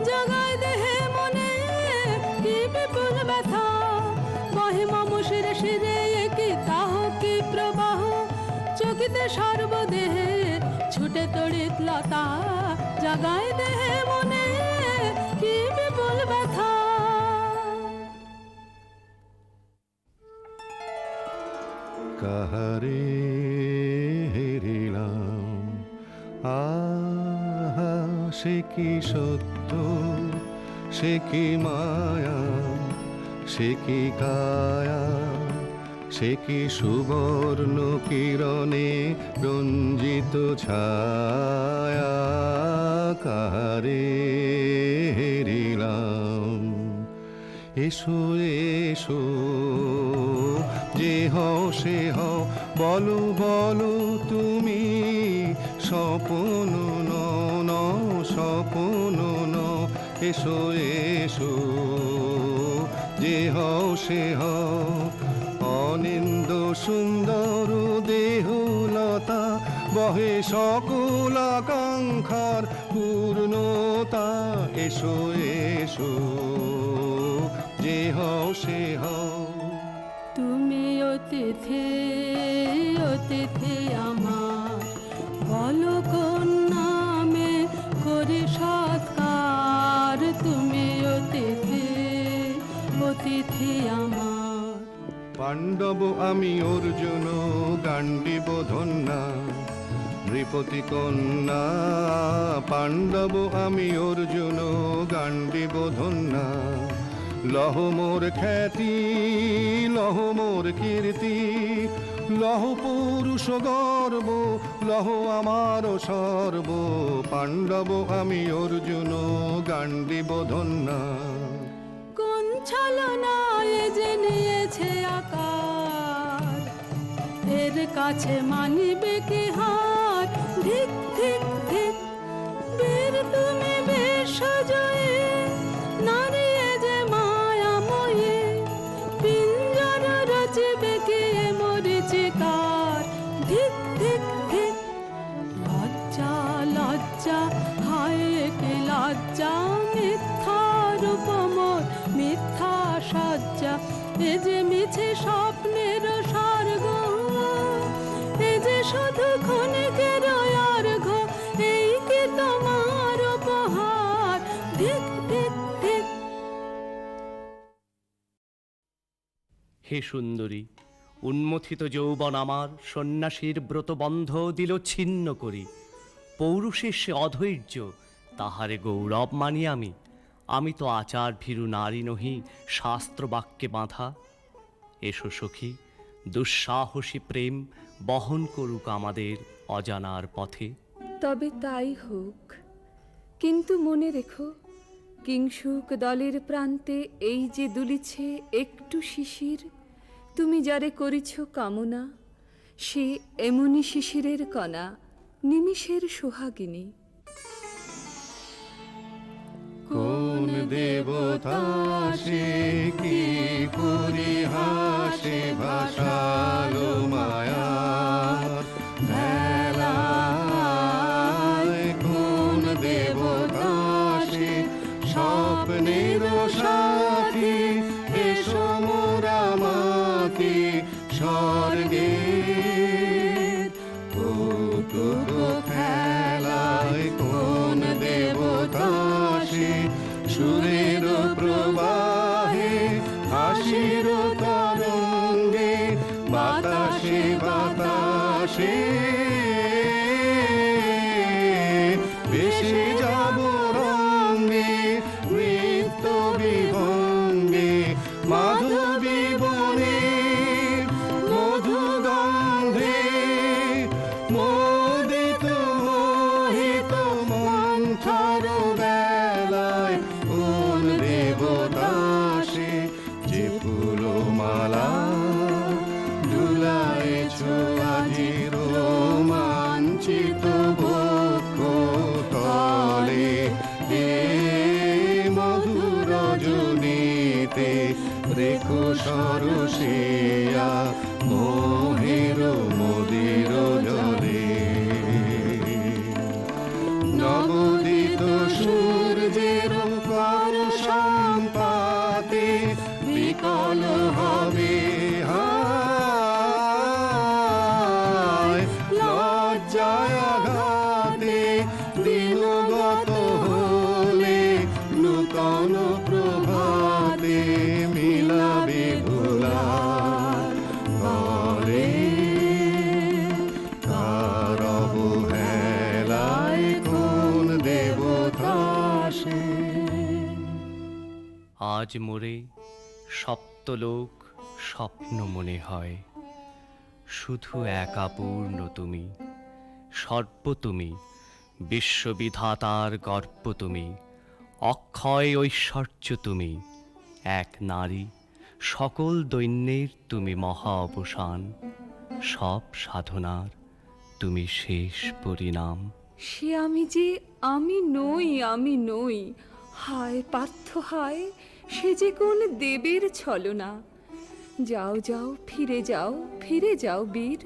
জাগায় দেহে মনে কি বিপুল ব্যথা। বহে মম শিরে শিরে কি তাহ কি প্রবাহ, চকিতে সর্বদেহে ছুটে তড়িৎ লতা। জাগায় দেহে মনে কি বিপুল ব্যথা। কাহারে হেরিলাম, আহা সে কি সত্য, সে কি মায়া, সে কি কায়া, সে কি সুবর্ণ কিরণে রঞ্জিত তৃপ্ত ছায়া কারে হেরিলাম। এসো এসো যে হও সে হও, বলো বলো তুমি স্বপন ন স্বপন ন। এসো এসো যে হও সে হও, অনিন্দ সুন্দর দেহলতা বহে সকল আকাঙ্ক্ষার পূর্ণতা। এসো এসো যে হও সে হও। তুমি অতিথি অতিথি আমার, বলো কোন নামে করি সৎকার। তুমি অতিথি অতিথি আমার। পাণ্ডব আমি অর্জুন গান্ডীব ধন্যা, নৃপতি কন্যা। পাণ্ডব আমি অর্জুন গান্ডীব ধন্যা। লহ মোর খ্যাতি লহ মোর কীর্তি, লহ পুরুষ গর্ব লহ আমার সর্ব। পাণ্ডব আমি অর্জুন গান্ডীব ধন্যা। কোন ছলনায় যে নিয়েছে আকার, এর কাছে মানিবে কি হার। ধিক ধিক ধিক বীর তুমি বিশ্বজয়ী, নারী এ যে মায়াময়ী। পিঞ্জর রচিবে কি মরিচিকার। ধিক ধিক ধিক লজ্জা লজ্জা হায় কি লজ্জা। মিথ্যা রূপমোর মিথ্যা সজ্জা, এ যে মিছে স্বপ্নের স্বর্গ। এ যে শুধু ক্ষণিকের অর্ঘ, এই কি তোমার উপহার। ধিক ধিক ধিক। হে সুন্দরী, উন্মথিত যৌবন আমার সন্ন্যাসীর ব্রতবন্ধ দিল ছিন্ন করি। পৌরুষের সে অধৈর্য, তাহারে গৌরব মানি আমি। আমি তো আচার ভীরু নারী নহি, শাস্ত্র বাক্যে বাঁধা। এসো সখী, দুঃসাহসী প্রেম বহন করুক আমাদের অজানার পথে। তবে তাই হোক, কিন্তু মনে রেখো, কিংসুক দলের প্রান্তে এই যে দুলিছে একটু শিশির, তুমি যারে করিছ কামনা, সে এমনি শিশিরের কণা, নিমিষের সোহাগিনী। কোন দেবতা সে কি পরিহাসে ভাসালো মায়ার ভেলায়। কোন দেবতা সে স্বপ্নের সাথী, এসো মোরা মাতি স্বর্গের কৌতুক খেলায়। কোন দেবতা সে সুরের প্রবাহে হাসির তরঙ্গে, বাতাসে বাতাসে ভেসে যাব রঙ্গে। নৃত্য বিভঙ্গে মাধবী বনে মধু গন্ধে, মোদিত মোহিত মন্থর বেলায়। কোন দেবতা সে যে ফুলমালা দুলাইছ আজি রোমাঞ্চিত বক্ষ তলে। এ মধুর রজনীতে রেখো সরসিয়া মোহের মদির জলে। নবোদিত সূর্যের কর সম্পাতে বিকল হবে হায়। লজ্জায় আঘাতে দিনগত হলে, নূতন প্রভাতে মিলাবে ভোলার ঘরে। কার অবহেলায় কোন দেবতা সে। আজ মোরে সপ্তলোক স্বপ্ন মনে হয়, শুধু একা পূর্ণ তুমি। সর্ব তুমি, বিশ্ববিধাতার গর্ব তুমি, অক্ষয় ঐশ্বর্য তুমি, এক নারী, সকল দৈন্যের তুমি মহা অবসান, সব সাধনার তুমি শেষ পরিণাম। সে আমি যে আমি নই, হায় পার্থ হায়, সে যে কোন দেবের ছলনা। যাও যাও ফিরে যাও বীর,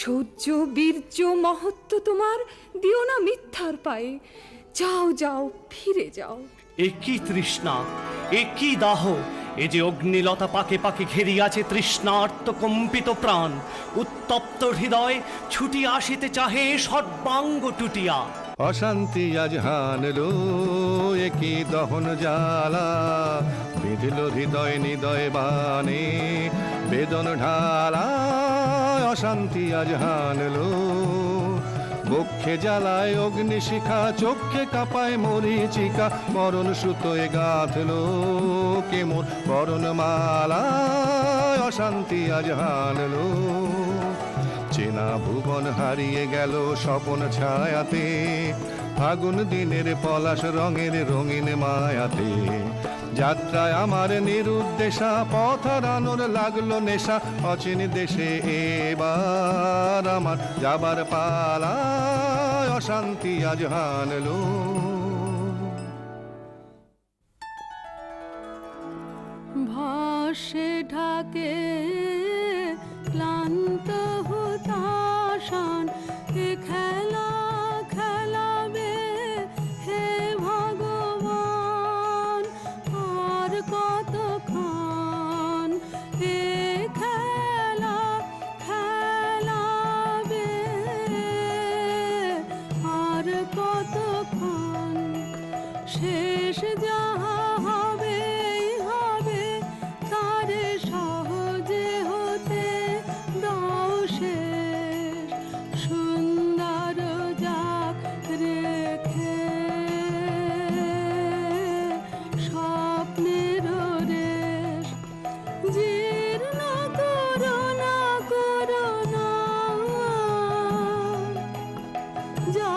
সৌর্য বীর্য মহত্ব তোমার দিও না মিথ্যার পায়ে। যাও ফিরে যাও। একই তৃষ্ণা, একই দাহ, এ যে অগ্নিলতা পাকে পাকে ঘেরিয়াছে তৃষ্ণার্ত কম্পিত প্রাণ, উত্তপ্ত হৃদয় ছুটিয়া আসিতে চাহে সর্বাঙ্গ টুটিয়া। অশান্তি আজ হানলো একই দহন জ্বালা, বিঁধল হৃদয় নিদয় বানে বেদন ঢালা। অশান্তি আজ হানলো বক্ষে জ্বালায় অগ্নিশিখা, চোখে কাঁপায় মরিচিকা, মরণ সুতোয় গাঁথলো কেমন বরণ মালা। অশান্তি আজ হানলো চেনা ভুবন হারিয়ে গেল স্বপন ছায়াতে, ফাগুন দিনের পলাশ রঙের রঙিন মায়াতে। যাত্রায় আমার নিরুদ্দেশা, পথ হারানোর লাগলো নেশা, অচিন দেশে এবার আমার যাবার পালা। অশান্তি আজ হানলো। ভাসে ঢাকে ক্লান্ত হতাশান, এ খেলা খেলাবে হে ভগবান, আর কতক্ষণ এ খেলা খেলাবে, আর কতক্ষণ শেষ যাহা হবে হবে, তারে সহজে হতে দাও শেষ, সুন্দর যাক রেখে স্বপ্নের রেশ। জীর্ণ করোনা করোনা, যা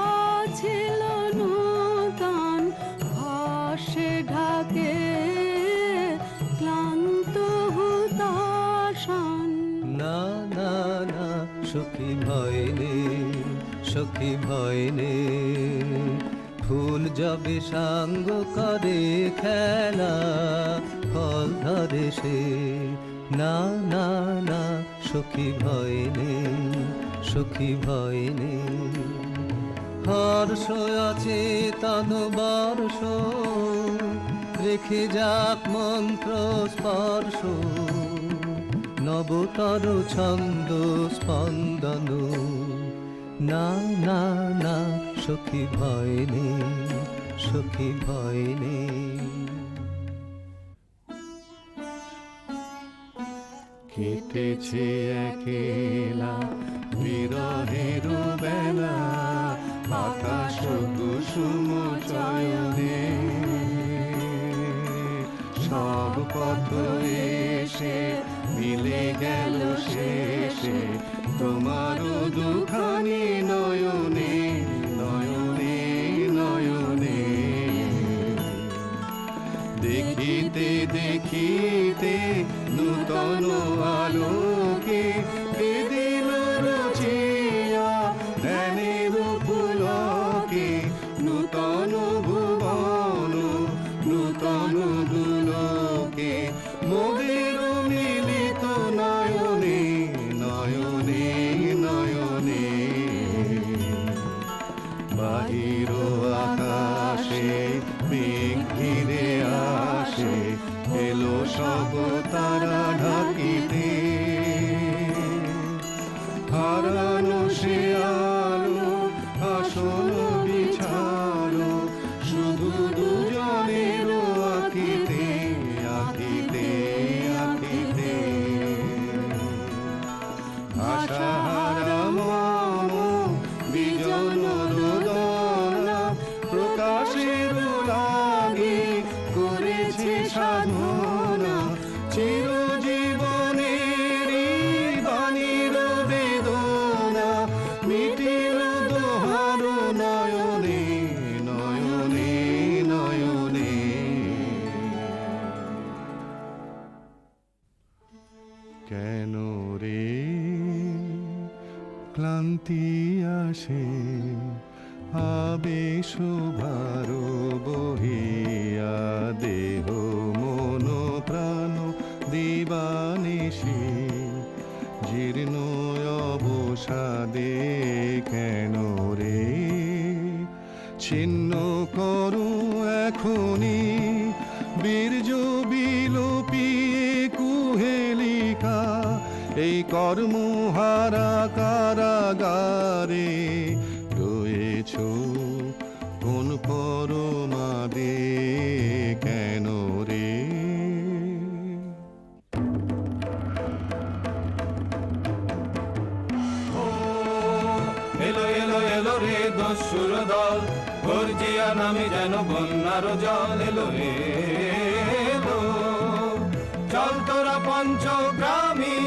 ছিল নূতন ভাসে ঢাকে ক্লান্ত হুতাশান। না না না সখী ভয় নেই, সখী ভয় নেই, ফুল যবে সাঙ্গ করে খেলা ফল ধরে সে। না না না সখী ভয় নেই, সখী ভয় নেই, হর্ষ আছে তন বর্ষ, রেখে যাক মন্ত্র স্পর্শ, নবতর ছন্দ স্পন্দন। না না না সখী ভয় নেই, সখী ভয় নেই। কেটেছে একেলা বিরহের বেলা, আকাশ কুসুম চয়নে সব পথ এসে মিলে গেল শেষে তোমার দুখানি নয়নে নয়নে নয়নে। দেখিতে দেখিতে নূতন আলোকে দিল রচিয়া ধ্যানের পুলকে, নূতন ভুবন নূতন দুলোকে, মোদের মিলিত নয়নে নয়নে নয়নে। ক্লান্তি আসে আবেশ ভার বহিয়া দেহ মন প্রাণ দিবানিশি জীর্ণ অবসাদে কেন রে ছিন্ন করো এখনি বীর্য বিলোপিয়ে কুহেলিকা এই কর্মহারা কারাগারে রয়েছ কোন পরমাদে কেন রে এলো এলো এলো রে দস্যুর দল গর্জিয়া নামে যেন বন্যার জল এলো এলো চল তোরা পঞ্চগ্রামী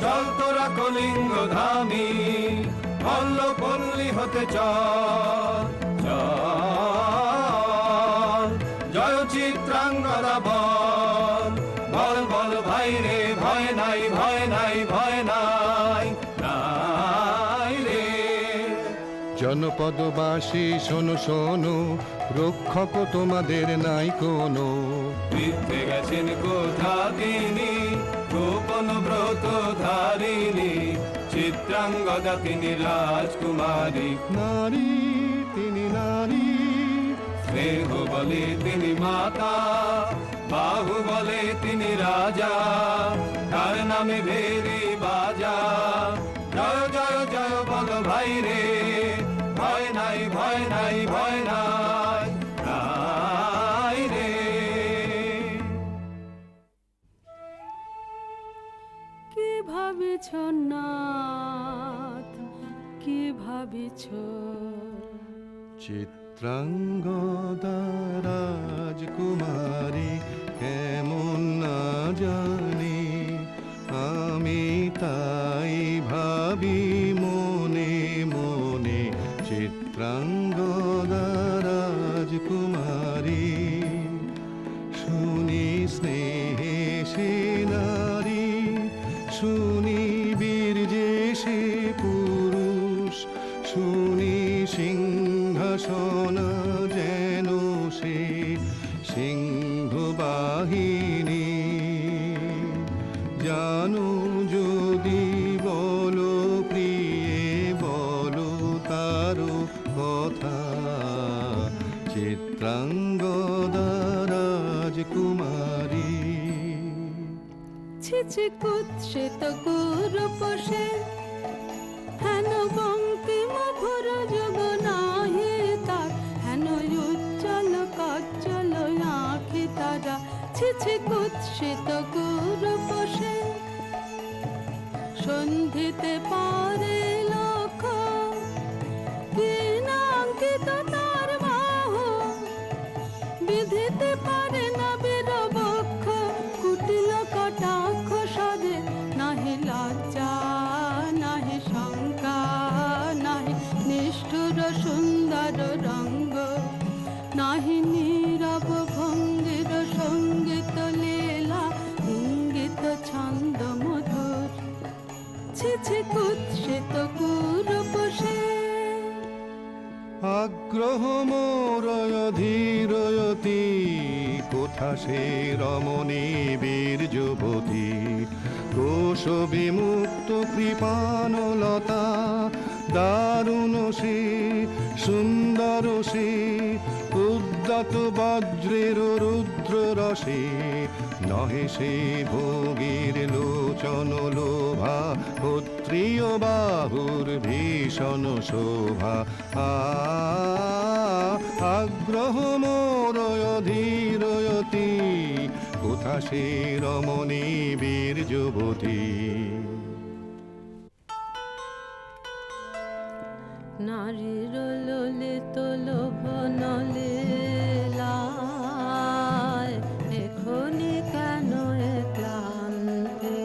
চল তোরা কলিঙ্গ ধামী মল্ল পল্লী হতে চল চল জয় চিত্রাঙ্গদা বল বল বল ভাই রে ভয় নাই ভয় নাই ভয় নাই নাই রে জনপদবাসী শোনো শোনো রক্ষক তোমাদের নাই কোনো বৃদ্ধে গেছেন কোথা তিনি গোপন ব্রত ধারিণী চিত্রাঙ্গদা তিনি রাজকুমারী নারী তিনি নারী স্নেহ বলে তিনি মাতা বাহু বলে তিনি রাজা তার নামে ভেরি বাজা জয় জয় জয় বল ভাই রে ভয় নাই ভয় নাই ভয় নাই নাই রে কি ভাবেছ নাথ কি ভাবেছ চিত্রাঙ্গদা রাজকুমারী কেমন না জানি আমি তাই ভাবি মনে মনে চিত্রাঙ্গদা রাজকুমারী শুনি স্নেহে সে নারী শুনি বীর্যে সে পুরুষ শুনি সিংহাসন যেন সে সিংহ বাহিনী জানো যদি বলো প্রিয়ে বলো তারও কথা চিত্রাঙ্গদা রাজকুমারী ছিছি কুৎসিত কুরূপসে হেন বঙ্কিম ভুর যুগ নাহি তার হেন উজ্জ্বল কজ্জ্বল আঁখি তারা ছিছি কুৎসিত কুরূপসে সন্ধিতে পারে লক্ষ কি নাঙ্কিত তার বাহু বিধিতে পারে না বীরবক্ষ কুটিল কটাক্ষ সদে নাহি লজ্জা নাহি শঙ্কা নাহি নিষ্ঠুর সুন্দর রঙ্গ নাহি নীরব ভঙ্গির সঙ্গীত লীলা ইঙ্গিত ছন্দ মধুর ছিছি কুৎসিত কুরূপসে আগ্রহ মোরয় ধীরয়তি কোথা সে রমণী বীর যুবতী কোশ বিমুক্ত কৃপানলতা দারুণ সে সুন্দর সে উদ্যত বজ্রের রুদ্র রসে নহে সে ভোগীর লোচন লোভা ক্ষত্রিয় বাহুর ভীষণ শোভা আগ্রহ মোরয় ধীরয়তি কোথা সে রমণী বীর যুবতী নারীর ললিত লোভন লীলায় এখনি কেন এ ক্লান্তি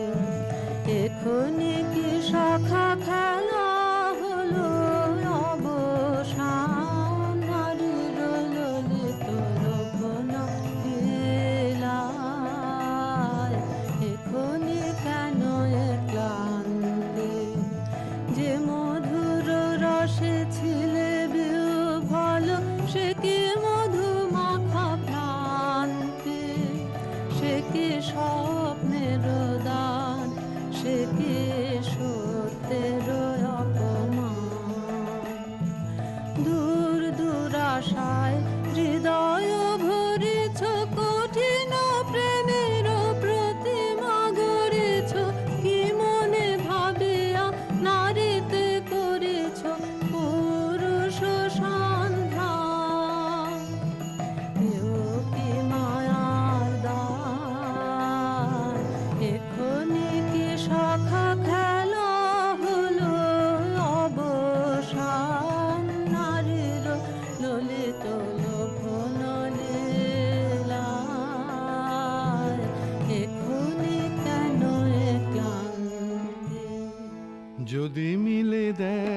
এখনি কি শাখা খেলা হলো অবসান নারীর ললিত লোভন লীলায় এখনি কেন এ ক্লান্তি যে মোর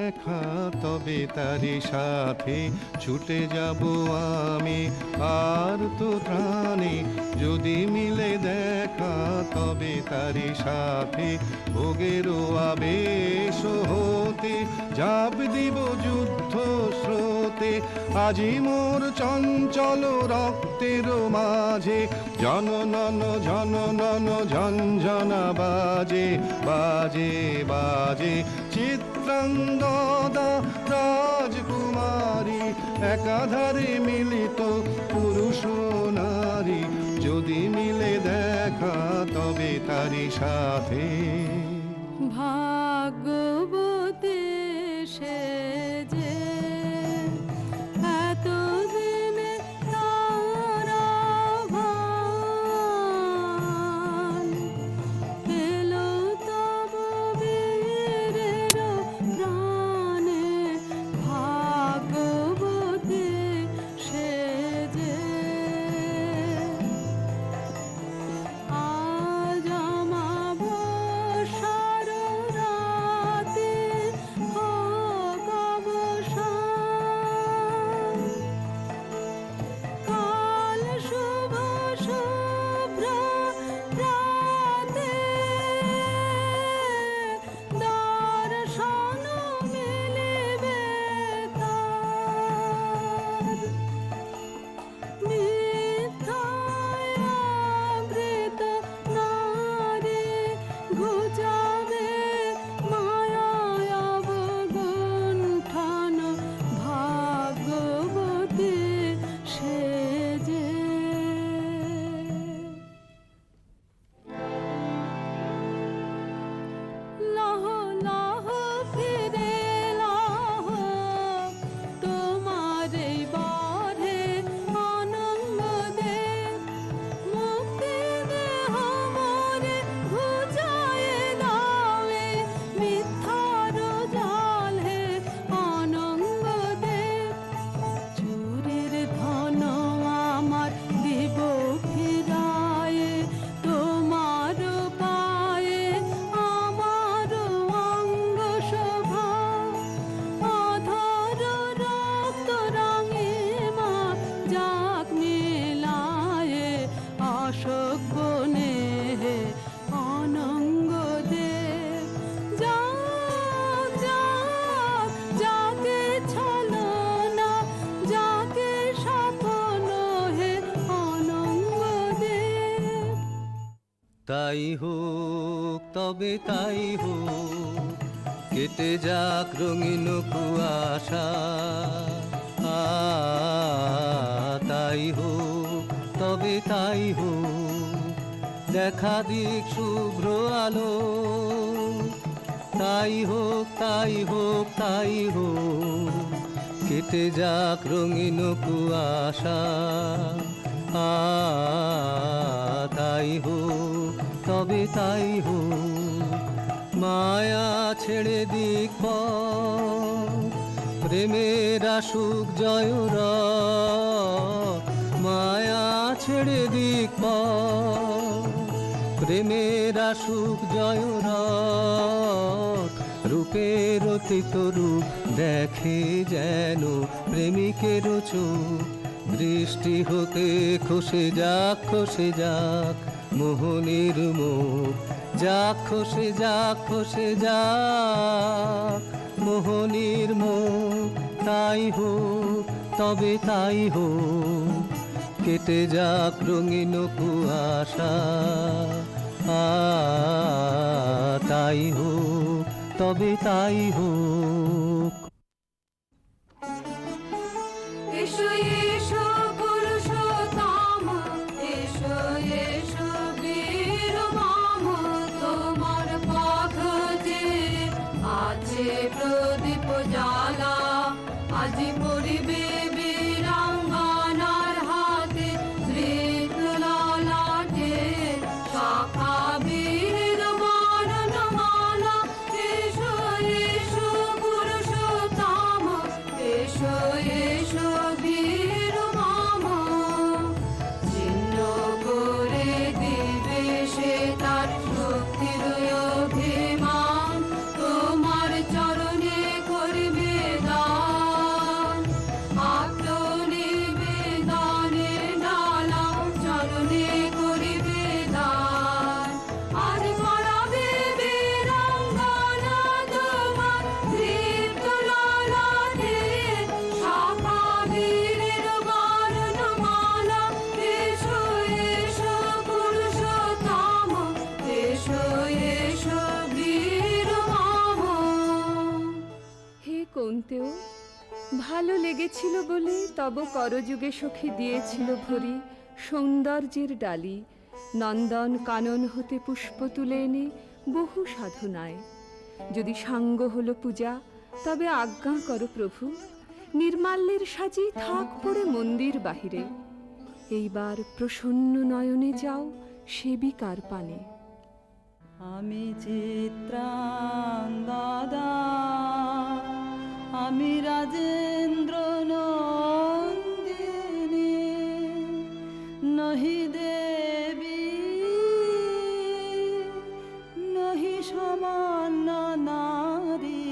দেখা তবে তারি সাথে ছুটে যাব আমি আর তো ত্রাণে যদি মিলে দেখা তবে তারি সাথে ভোগেরও আবেশ হতে ঝাঁপ দিব যুদ্ধ স্রোতে আজি মোর চঞ্চল রক্তের মাঝে জননন ঝননন ঝঞ্ঝনা বাজে বাজে বাজে চিত্রাঙ্গদা রাজকুমারী একাধারে মিলিত পুরুষ ও নারী যদি মিলে দেখা তবে তারি সাথে ভাগ্যবতী সে যে এতদিনে তার আহ্বান এলো তব বীরের প্রাণে ভাগ্যবতী সে যে আজ আমাবস্যার রাতে হোক অবসান। কাল শুভ শুভ্র প্রাতে দর্শন মিলিবে তার। মিথ্যায় আবৃত নারী ঘুচাবে মায়ায় অবগুণ্ঠন ভাগ্যবতী সে যে। লহ লহ ফিরে লহ তোমার এই বরে অনঙ্গ দে মুক্তি দেহ মোরে ঘুচায়ে দাও মিথ্যার জাল হে অনঙ্গ দে। চুরির ধন আমার দিব ফিরায়ে তোমার পায়ে আমার অঙ্গ শোভা অধর রক্ত রাঙিমা যাক মেলায়ে অশোক বনে অনঙ্গ দেব। যাক যাক যাকে ছলনা যাকে স্বপ্ন হে অনঙ্গ দেব। তাই হোক তবে তাই হোক কেটে যাক রঙিন কুয়াশা তাই হোক তবে তাই হোক দেখা দিক শুভ্র আলো তাই হোক তাই হোক তাই হোক কেটে যাক রঙিন কুয়াশা তাই হোক তবে তাই হোক মায়া ছেড়ে দিক পথ প্রেমের আসুক জয় রথ মায়া ছেড়ে দিক পথ প্রেমের আসুক জয় রথ রূপের অতীত রূপ দেখে যেন প্রেমিকের চোখ দৃষ্টি হতে খসে যাক মোহনের মুখ যাক খসে যাক মোহনের মুখ তাই হোক তবে তাই হোক কেটে যাক রঙিন কুয়াশা তাই হোক তবে তাই হোক। এসো এসো পুরুষোত্তম এসো এসো বীর মাম তোমার পথ যে আছে প্রদীপ জ্বালা আজি পরিবে বীরাঙ্গনার হাতে ধৃত ললাটে শাখা বীর বর্ণমালা। এসো এসো পুরুষোত্তম এসো এসো বীর মাম ছিন্ন করে দিবে সে তার শক্তির অভিমান তোমার চরণে করে শুনতেও ভালো লেগেছিল বলে তব করযুগে সখী দিয়েছিল ভরি সৌন্দর্যের ডালি, নন্দন কানন হতে পুষ্প তুলে এনে বহু সাধনায়। যদি সাঙ্গ হলো পূজা, তবে আজ্ঞা করো প্রভু, নির্মাল্যের সাজি থাক পড়ে মন্দির বাহিরে। এইবার প্রসন্ন নয়নে যাও সেবিকার পানে। আমি চিত্রাঙ্গদা, আমি রাজেন্দ্র নন্দিনী, নহি দেবী নহি সমান্য নারী।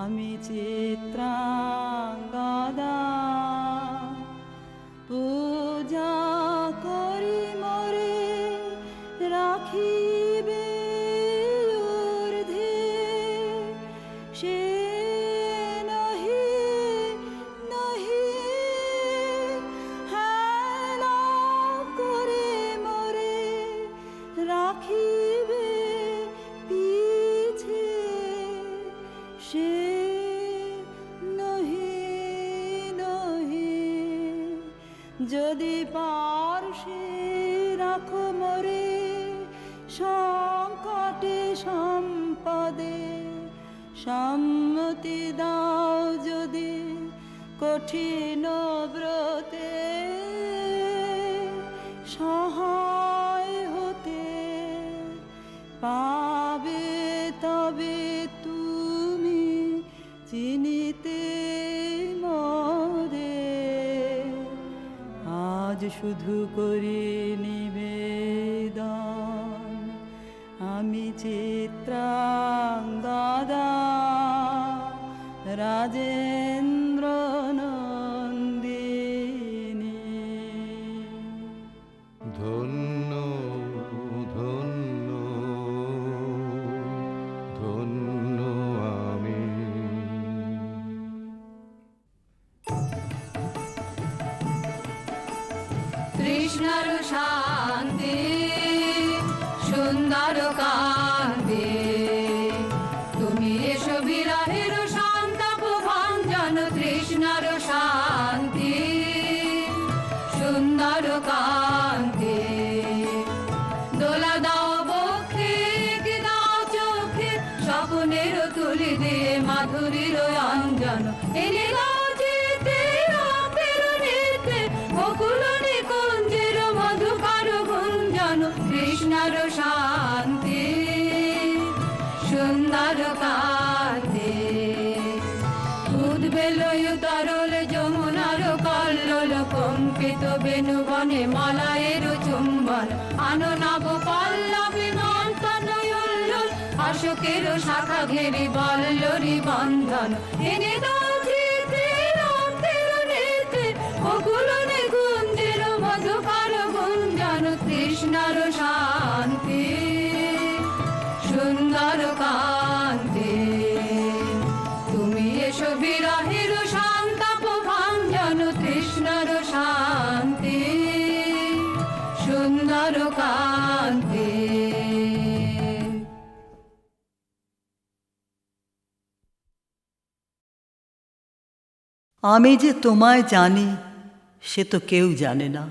আমি চিত্রাঙ্গদা, পূজা করি মরে রাখিবে ঊর্ধ্বে, সে নহি নহি হেলা করে মরে রাখিবে পিছে, সে নহি নহি। যদি পার্শ্বে রাখো মরে সংকটে সম্পদে, সম্মতি দাও যদি কঠিন ব্রতে, সহায় হতে পাবে তবে তুমি চিনিতে মরে। আজ শুধু করি নিবেদন, আমি চিত্রাঙ্গদা, রাজেন্দ্র নন্দিনী। ধন্য ধন্য ধন্য আমি। কৃষ্ণর শান্তি সুন্দর কান্তি, তুমি এসো বিরহের সন্তাপ ভঞ্জন। কৃষ্ণর শান্তি সুন্দর কান্তি, দোলা দাও বক্ষে কি দাও চোখে, স্বপ্নের তুলি দিয়ে মাধুরীর অঞ্জন। এনে দাও যেতে রাতের নিতে, বকুল নিকুঞ্জের মধুকর গুঞ্জন। কৃষ্ণর শান্তি সুন্দর কান্তি, উদ্বেলয় তরল যমুনার কল্লোল, কম্পিত বেণুবনে মালায়ের চুম্বন। আনো নব পল্লবী মন্থন উল্লোল, অশোকের শাখা ঘেরি বল্লরী বন্ধন। এনে দাও যেতে রাতের নিতে, বকুল নিকুঞ্জের মধুকর গুঞ্জন। কৃষ্ণর শান্তি সুন্দর কান্তি, তুমি এসো বিরহের সন্তাপ ভঞ্জন। কৃষ্ণর শান্তি সুন্দর কান্তি। আমি যে তোমায় জানি সে তো কেউ জানে না,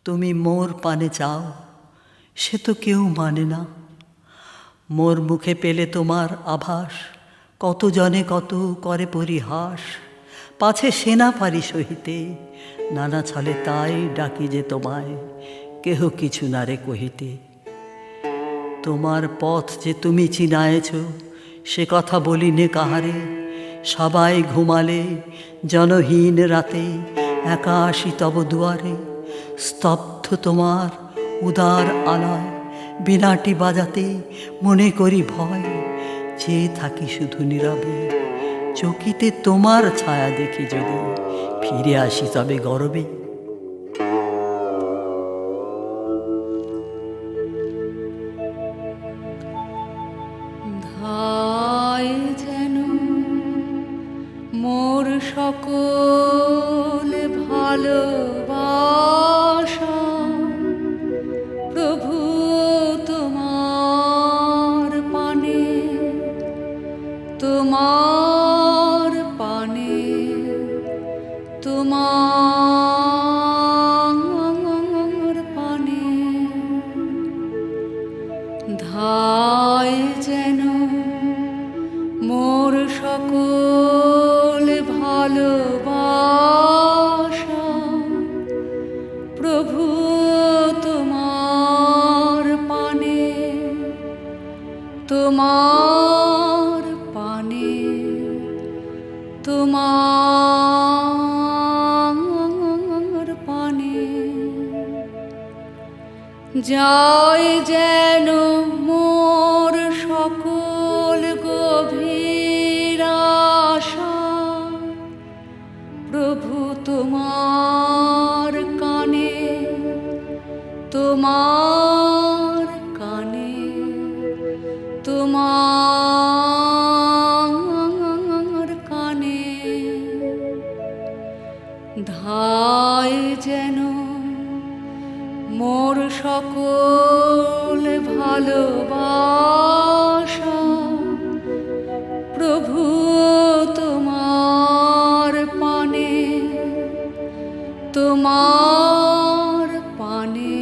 তুমি মোর পানে চাও সে তো কেউ মানে না। মোর মুখে পেলে তোমার আভাস, কত জনে কত করে পরিহাস। পাছে সে না পারি সহিতে, নানা ছলে তাই ডাকি যে তোমায়, কেহ কিছু না রে কহিতে। তোমার পথ যে তুমি চিনায়েছ, সে কথা বলিনে কাহারে। সবাই ঘুমালে জনহীন রাতে, একা আসি তব দুয়ারে। স্তব্ধ তোমার উদার আলয়, বিনাটি বাজাতে মনে করি ভয়। চেয়ে থাকি শুধু নীরবে, চকিতে তোমার ছায়া দেখি যদি, ফিরে আসি তবে গরবে। ধায় যেন মোর সকল ভালোবাসা, প্রভু তোমার পানে তোমার পানে তোমার পানে ধায় যেন মোর সকল ভালোবাসা প্রভু তোমার পানে তোমার পানে তোমার পানে যায় যেন মোর সকল গভীর আশা প্রভু তোমার কানে তোমার কানে তোমার কানে ধায় যেন মোর সকল ভালোবাসা প্রভু তোমার পানে তোমার পানে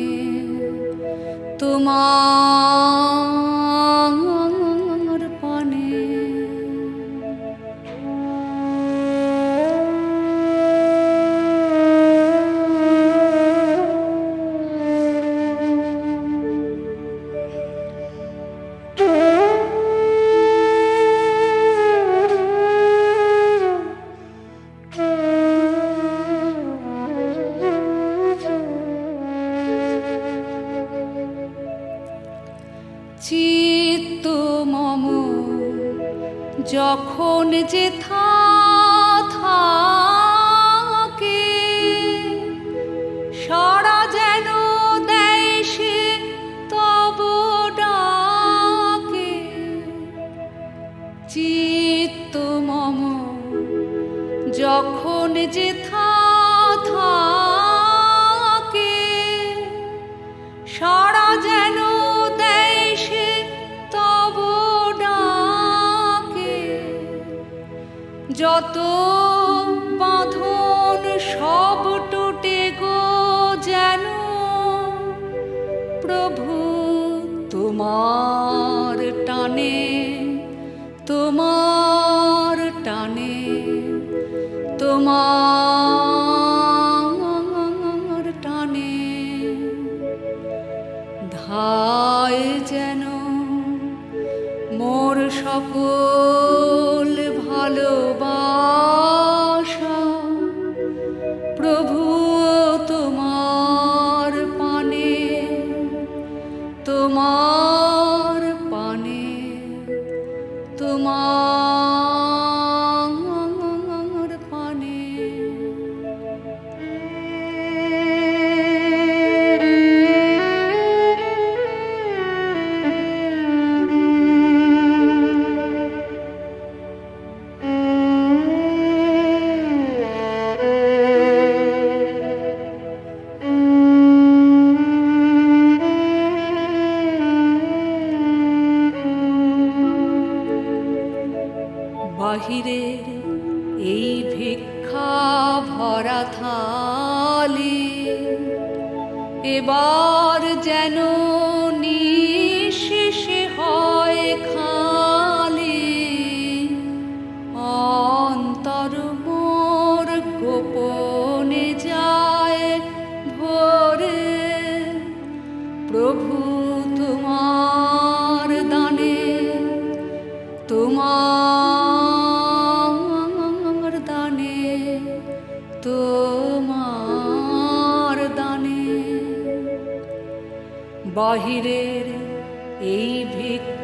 তোমার পানে চিত্ত মম যখন যে থাকে সারা যেন দেয় সে তব ডাকে চিত্ত মম যখন যে থাকে সারা যেন দেয় সে তব ডাকে যত বাঁধন সব টুটে গো যেন প্রভু তোমার টানে তোমার টানে তোমার টানে ধায় যেন মোর সকল ভালোবাসা প্রভু তোমার পানে তোমার পানে তোমার পানে বাহিরের এই ভিক্ষা ভরা থালি এবার যেন নিঃশেষে হয় খালি অন্তর মোর গোপনে যায় ভরে প্রভু তোমার দানে তোমার দানে তোমার দানে বাহিরের এই ভিক্ষা